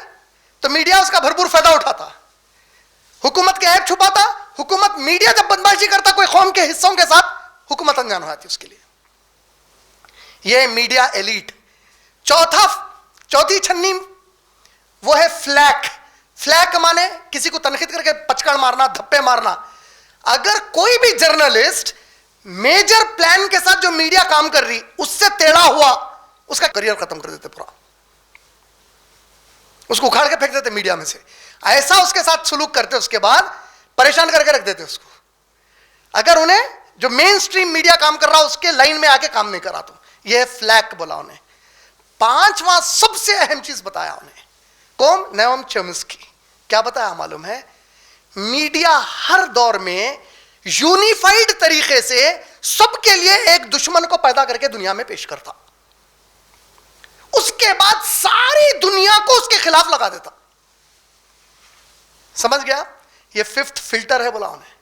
تو میڈیا اس کا بھرپور فائدہ اٹھاتا, حکومت کے ایپ چھپاتا. حکومت میڈیا جب بدماشی کرتا کوئی قوم کے حصوں کے ساتھ, حکومت انجان ہو جاتی اس کے لیے. یہ میڈیا ایلیٹ. چوتھی چھنی وہ ہے فلیک. فلیک مانے کسی کو تنقید کر کے پچکڑ مارنا, دھپے مارنا. اگر کوئی بھی جرنلسٹ میجر پلان کے ساتھ جو میڈیا کام کر رہی اس سے ٹیڑھا ہوا, اس کا کریئر ختم کر دیتے پورا, اس کو اکھاڑ کے پھینک دیتے میڈیا میں سے. ایسا اس کے ساتھ سلوک کرتے, اس کے بعد پریشان کر کے رکھ دیتے اس کو. اگر انہیں جو مین سٹریم میڈیا کام کر رہا اس کے لائن میں آ کے کام نہیں کرا تو یہ فلیک بولا انہیں. 5واں سب سے اہم چیز بتایا انہیں کون؟ نیوم چومسکی. کیا بتایا معلوم ہے؟ میڈیا ہر دور میں یونیفائڈ طریقے سے سب کے لیے ایک دشمن کو پیدا کر کے دنیا میں پیش کرتا, اس کے بعد ساری دنیا کو اس کے خلاف لگا دیتا. سمجھ گیا؟ یہ 5th فلٹر ہے بولا انہیں.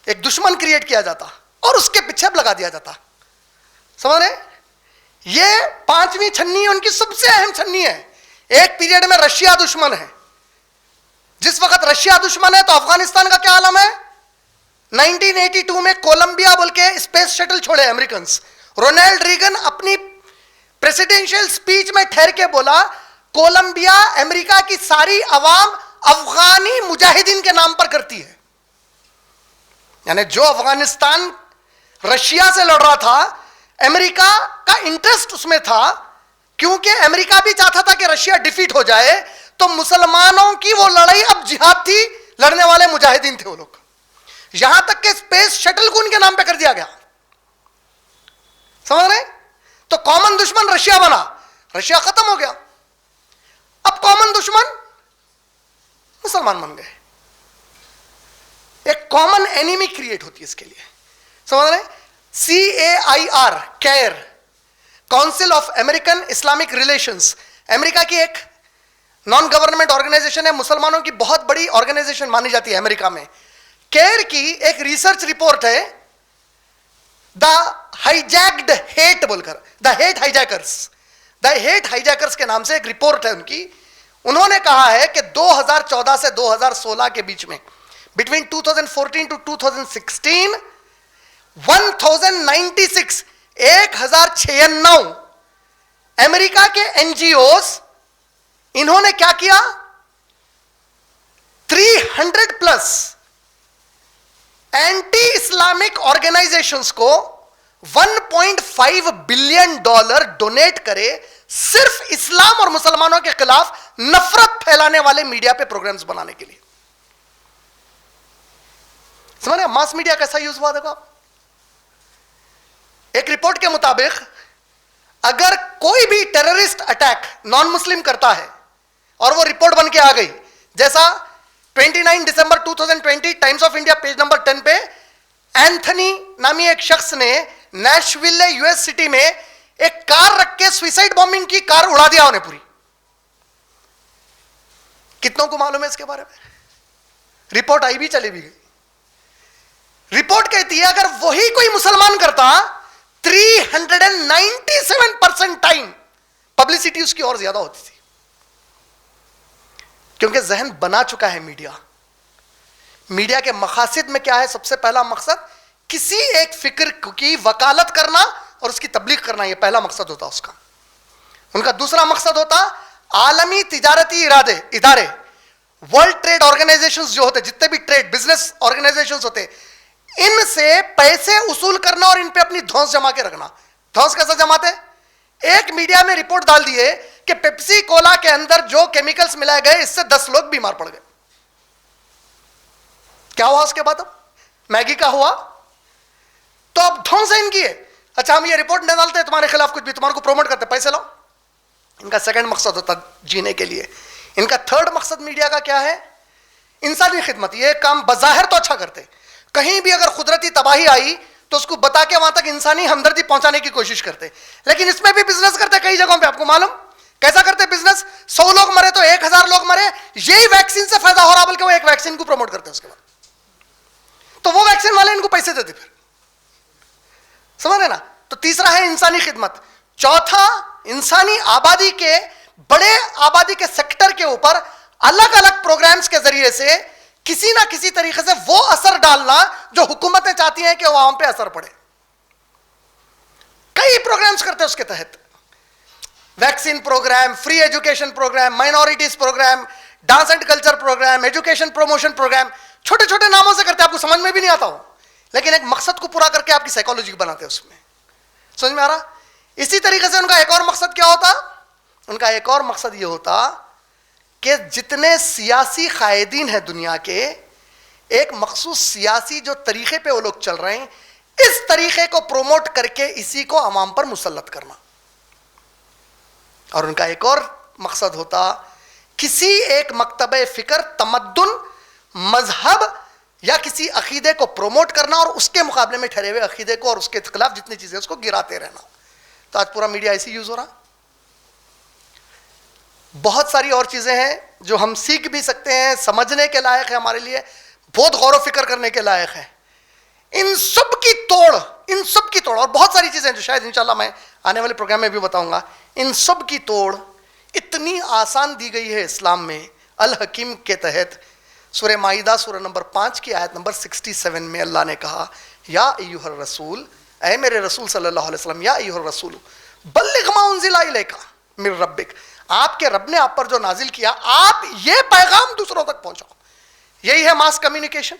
ایک دشمن کریٹ کیا جاتا اور اس کے پیچھے لگا دیا جاتا. سمجھ رہے؟ یہ 5ویں چھنی ان کی سب سے اہم چھنی ہے. ایک پیریڈ میں رشیا دشمن ہے. جس وقت رشیا دشمن ہے تو افغانستان کا کیا عالم ہے؟ 1982 میں کولمبیا بول کے اسپیس شٹل چھوڑے امریکنز. رونالڈ ریگن اپنی پریسیڈنشل سپیچ میں ٹھہر کے بولا کولمبیا امریکہ کی ساری عوام افغانی مجاہدین کے نام پر کرتی ہے. یعنی جو افغانستان رشیا سے لڑ رہا تھا, امریکہ کا انٹرسٹ اس میں تھا, کیونکہ امریکہ بھی چاہتا تھا کہ رشیا ڈیفیٹ ہو جائے, تو مسلمانوں کی وہ لڑائی اب جہاد تھی, لڑنے والے مجاہدین تھے وہ لوگ. یہاں تک کہ اسپیس شٹل کو ان کے نام پہ کر دیا گیا. سمجھ رہے؟ تو کامن دشمن رشیا بنا, رشیا ختم ہو گیا. اب کامن دشمن مسلمان بن گئے. ایک کامن اینیمی کریٹ ہوتی ہے اس کے لیے. سمجھ رہے؟ CAIR CAIR, council of American Islamic relations, امریکہ کی ایک نان گورنمنٹ آرگنائزیشن ہے, مسلمانوں کی بہت بڑی آرگنائزیشن مانی جاتی ہے امریکہ میں. کیئر کی ایک ریسرچ رپورٹ ہے, دا ہائیجیکڈ ہیٹ بول کر, دا ہیٹ ہائیجیکرز کے نام سے ایک رپورٹ ہے ان کی. انہوں نے کہا ہے کہ 2014 سے 2016 کے بیچ میں, بٹوین 2014 ٹو 2016, 1096 امریکہ کے NGOs انہوں نے کیا کیا, 300+ اینٹی اسلامک آرگنائزیشنز کو $1.5 بلین ڈونیٹ کرے, صرف اسلام اور مسلمانوں کے خلاف نفرت پھیلانے والے میڈیا پہ پروگرامز بنانے کے لیے. سمجھ رہے ماس میڈیا کیسا یوز ہوا؟ دیکھو آپ, ایک رپورٹ کے مطابق اگر کوئی بھی ٹیررسٹ اٹیک نان مسلم کرتا ہے اور وہ رپورٹ بن کے آ گئی, جیسا 29 دسمبر 2020 Times of India page number 10 پہ اینتھنی نامی ایک شخص نے نیشویل US سٹی میں ایک کار رکھ کے سوئسائڈ بومبنگ کی, کار اڑا دیا انہیں پوری. کتنوں کو معلوم ہے اس کے بارے میں؟ رپورٹ آئی بھی چلی بھی گئی. رپورٹ کہتی ہے اگر وہی کوئی مسلمان کرتا 397% ٹائم پبلسٹی اس کی اور زیادہ ہوتی تھی, کیونکہ ذہن بنا چکا ہے میڈیا. میڈیا کے مقاصد میں کیا ہے؟ سب سے پہلا مقصد کسی ایک فکر کی وکالت کرنا اور اس کی تبلیغ کرنا, یہ پہلا مقصد ہوتا اس کا. ان کا دوسرا مقصد ہوتا عالمی تجارتی ادارے, ورلڈ ٹریڈ آرگنائزیشنز جو ہوتے, جتنے بھی ٹریڈ بزنس آرگنائزیشنز ہوتے, ان سے پیسے اصول کرنا اور ان پہ اپنی دھونس جما کے رکھنا. دھونس کیسا جماتے؟ ایک میڈیا میں رپورٹ ڈال دیے کہ پیپسی کولا کے اندر جو کیمیکلز ملائے گئے اس سے 10 لوگ بیمار پڑ گئے. کیا ہوا اس کے بعد؟ اب میگی کا ہوا تو اب دھونس ان کی ہے, اچھا ہم یہ رپورٹ نہیں ڈالتے تمہارے خلاف کچھ بھی, تمہارے کو پروموٹ کرتے, پیسے لاؤ. ان کا سیکنڈ مقصد ہوتا جینے کے لیے. ان کا تھرڈ مقصد میڈیا کا کیا ہے؟ انسانی خدمت. یہ کام بظاہر تو اچھا کرتے, کہیں بھی اگر قدرتی تباہی آئی تو اس کو بتا کے وہاں تک انسانی ہمدردی پہنچانے کی کوشش کرتے, لیکن اس میں بھی بزنس کرتے کئی جگہوں پہ. آپ کو معلوم کیسا کرتے بزنس؟ 100 لوگ مرے تو 1000 لوگ مرے, یہی ویکسین سے فائدہ ہو رہا, بلکہ وہ ایک ویکسین کو پروموٹ کرتے اس کے بعد, تو وہ ویکسین والے ان کو پیسے دیتے پھر. سمجھ رہے نا؟ تو تیسرا ہے انسانی خدمت. چوتھا انسانی آبادی کے, بڑے آبادی کے سیکٹر کے اوپر الگ الگ پروگرامز کے ذریعے سے کسی نہ کسی طریقے سے وہ اثر ڈالنا جو حکومتیں چاہتی ہیں کہ عوام پہ اثر پڑے. کئی پروگرامز کرتے اس کے تحت, vaccine program, free education program, minorities program, dance and culture program, education promotion program. چھوٹے چھوٹے ناموں سے کرتے, آپ کو سمجھ میں بھی نہیں آتا ہو, لیکن ایک مقصد کو پورا کر کے آپ کی سائیکالوجی بناتے اس میں. سمجھ میں آ رہا؟ اسی طریقے سے ان کا ایک اور مقصد کیا ہوتا؟ ان کا ایک اور مقصد یہ ہوتا کہ جتنے سیاسی قائدین ہیں دنیا کے, ایک مخصوص سیاسی جو طریقے پہ وہ لوگ چل رہے ہیں, اس طریقے کو پروموٹ کر کے اسی کو عوام پر مسلط کرنا. اور ان کا ایک اور مقصد ہوتا کسی ایک مکتبہ فکر, تمدن, مذہب یا کسی عقیدے کو پروموٹ کرنا اور اس کے مقابلے میں ٹھہرے ہوئے عقیدے کو اور اس کے خلاف جتنی چیزیں اس کو گراتے رہنا. تو آج پورا میڈیا ایسی یوز ہو رہا. بہت ساری اور چیزیں ہیں جو ہم سیکھ بھی سکتے ہیں, سمجھنے کے لائق ہے, ہمارے لیے بہت غور و فکر کرنے کے لائق ہے. ان سب کی توڑ اور بہت ساری چیزیں جو شاید انشاءاللہ میں آنے والے پروگرام میں بھی بتاؤں گا, ان سب کی توڑ اتنی آسان دی گئی ہے اسلام میں الحکیم کے تحت. سورہ مائدہ سورہ نمبر 5 کی آیت نمبر 67 میں اللہ نے کہا یا ایھا الرسول، اے میرے رسول صلی اللہ علیہ وسلم، یا ایھا الرسول بلغ ما انزل الیک من ربک، آپ کے رب نے آپ پر جو نازل کیا آپ یہ پیغام دوسروں تک پہنچاؤ. یہی ہے ماس کمیونیکیشن.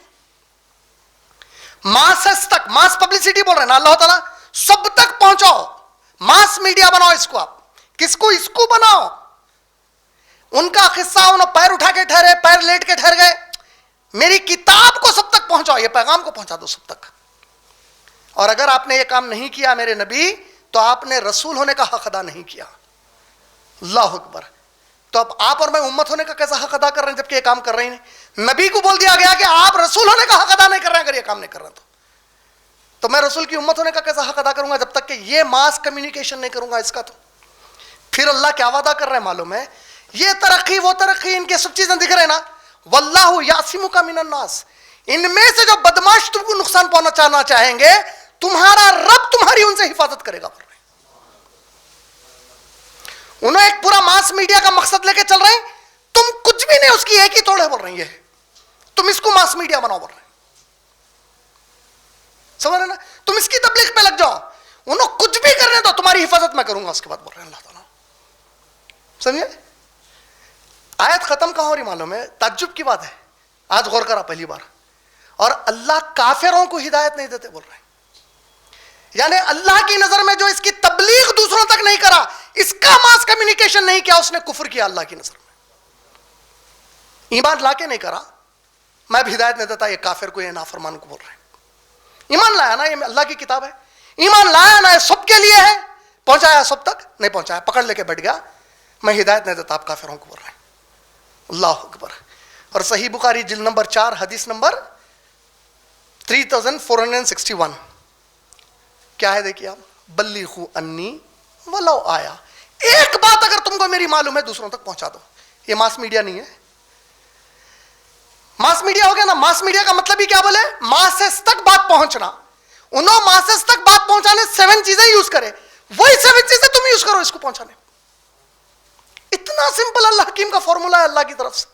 ماسس تک، ماس پبلسٹی بول رہے ہیں نا اللہ تعالیٰ، سب تک پہنچاؤ. ماس میڈیا بناؤ اس کو. آپ کس کو؟ اس کو بناؤ. ان کا قصہ انہوں پیر اٹھا کے ٹھہرے، پیر لیٹ کے ٹھہر گئے. میری کتاب کو سب تک پہنچاؤ، یہ پیغام کو پہنچا دو سب تک. اور اگر آپ نے یہ کام نہیں کیا میرے نبی تو آپ نے رسول ہونے کا حق ادا نہیں کیا. اللہ اکبر. تو اب آپ اور میں امت ہونے کا کیسا حق ادا کر رہے ہیں جبکہ یہ کام کر رہے ہیں؟ نبی کو بول دیا گیا کہ آپ رسول ہونے کا حق ادا نہیں کر رہے ہیں اگر یہ کام نہیں کر رہے تو میں رسول کی امت ہونے کا کیسا حق ادا کروں گا جب تک کہ یہ ماس کمیونیکیشن نہیں کروں گا اس کا. تو پھر اللہ کیا وعدہ کر رہے ہیں معلوم ہے؟ یہ ترقی وہ ترقی، ان کے سب چیزیں دکھ رہے ہیں نا. واللہ یعصمک من الناس، ان میں سے جو بدماش تم کو نقصان پہنچانا چاہیں گے تمہارا رب تمہاری ان سے حفاظت کرے گا. انہوں ایک پورا ماس میڈیا کا مقصد لے کے چل رہے ہیں، تم کچھ بھی نہیں اس کی ایک ہی توڑے بول رہے ہیں. یہ تم اس کو ماس میڈیا بناؤ بول رہے ہیں. سمجھ رہے نا؟ تم اس کی تبلیغ پہ لگ جاؤ، انہوں کچھ بھی کرنے دو، تمہاری حفاظت میں کروں گا. اس کے بعد بول رہے ہیں اللہ تعالیٰ. سمجھے؟ آیت ختم کہاں ہو رہی معلوم ہے؟ تعجب کی بات ہے. آج غور کرا پہلی بار. اور اللہ کافروں کو ہدایت نہیں دیتے بول رہے ہیں. یعنی اللہ کی نظر میں جو اس کی تبلیغ دوسروں تک نہیں کرا، اس کا ماس کمیونیکیشن نہیں کیا، اس نے کفر کیا اللہ کی نظر میں. ایمان لا کے نہیں کرا، میں بھی ہدایت نہیں دیتا یہ کافر کو، یہ نافرمان کو بول رہے ہیں. ایمان لایا نا، یہ اللہ کی کتاب ہے. ایمان لایا نا، یہ سب کے لیے ہے. پہنچایا سب تک؟ نہیں پہنچایا، پکڑ لے کے بیٹھ گیا. میں ہدایت نہیں دیتا، آپ کافروں کو بول رہے ہیں. اللہ اکبر. اور صحیح بخاری جلد نمبر 4 حدیث نمبر 3461 کیا ہے؟ دیکھیے آپ، بلیغوا انی ولو آیا، ایک بات اگر تم کو میری معلوم ہے دوسروں تک پہنچا دو. یہ ماس میڈیا نہیں ہے. ماس میڈیا ہو گیا نا. ماس میڈیا کا مطلب ہی کیا بولے؟ ماسس تک بات پہنچنا. انہوں ماسس تک بات پہنچانے 7 چیزیں یوز کرے، وہی 7 چیزیں تم یوز کرو اس کو پہنچانے. اتنا سمپل اللہ حکیم کا فارمولا ہے اللہ کی طرف سے.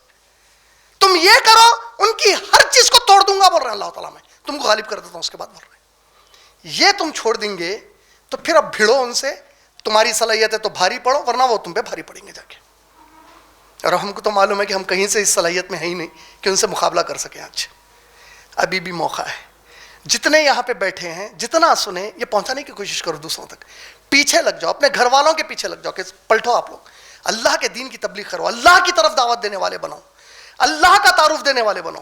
تم یہ کرو، ان کی ہر چیز کو توڑ دوں گا بول رہے ہیں اللہ تعالیٰ. میں تم کو غالب کر دیتا ہوں. اس کے بعد بول رہے ہیں یہ تم چھوڑ دیں گے تو پھر اب بھیڑو ان سے. تمہاری صلاحیت ہے تو بھاری پڑو، ورنہ وہ تم پہ بھاری پڑیں گے جا کے. اور ہم کو تو معلوم ہے کہ ہم کہیں سے اس صلاحیت میں ہے ہی نہیں کہ ان سے مقابلہ کر سکیں. آج ابھی بھی موقع ہے. جتنے یہاں پہ بیٹھے ہیں جتنا سنیں، یہ پہنچانے کی کوشش کرو دوسروں تک. پیچھے لگ جاؤ، اپنے گھر والوں کے پیچھے لگ جاؤ کہ پلٹو آپ لوگ، اللہ کے دین کی تبلیغ کرو، اللہ کی طرف دعوت دینے والے بنو، اللہ کا تعارف دینے والے بنو.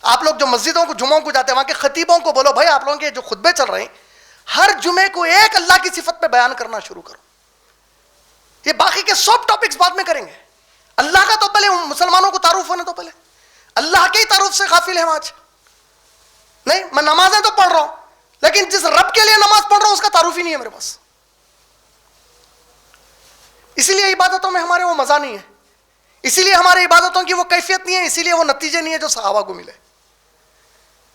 آپ لوگ جو مسجدوں کو جمعوں کو جاتے ہیں وہاں کے خطیبوں کو بولو بھائی آپ لوگوں کے جو خطبے چل رہے ہیں ہر جمعے کو ایک اللہ کی صفت پہ بیان کرنا شروع کرو. یہ باقی کے سب ٹاپکس بعد میں کریں گے. اللہ کا تو پہلے مسلمانوں کو تعارف ہونے تو پہلے. اللہ کے ہی تعارف سے غافل ہیں آج. نہیں، میں نمازیں تو پڑھ رہا ہوں لیکن جس رب کے لیے نماز پڑھ رہا ہوں اس کا تعارف ہی نہیں ہے میرے پاس. اسی لیے عبادتوں میں ہمارے وہ مزہ نہیں ہے، اسی لیے ہماری عبادتوں کی وہ کیفیت نہیں ہے، اسی لیے وہ نتیجے نہیں ہے جو صحابہ کو ملے.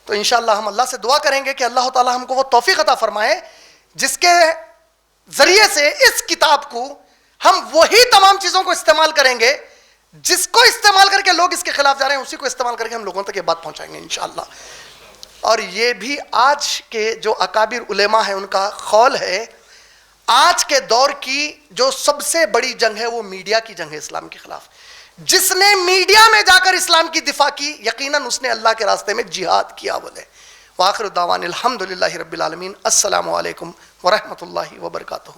تو انشاءاللہ ہم اللہ سے دعا کریں گے کہ اللہ تعالی ہم کو وہ توفیق عطا فرمائے جس کے ذریعے سے اس کتاب کو ہم وہی تمام چیزوں کو استعمال کریں گے جس کو استعمال کر کے لوگ اس کے خلاف جا رہے ہیں، اسی کو استعمال کر کے ہم لوگوں تک یہ بات پہنچائیں گے انشاءاللہ. اور یہ بھی آج کے جو اکابر علماء ہیں ان کا قول ہے، آج کے دور کی جو سب سے بڑی جنگ ہے وہ میڈیا کی جنگ ہے اسلام کے خلاف. جس نے میڈیا میں جا کر اسلام کی دفاع کی یقیناً اس نے اللہ کے راستے میں جہاد کیا بولے. وآخر دعوان الحمدللہ رب العالمین. السلام علیکم ورحمۃ اللہ وبرکاتہ.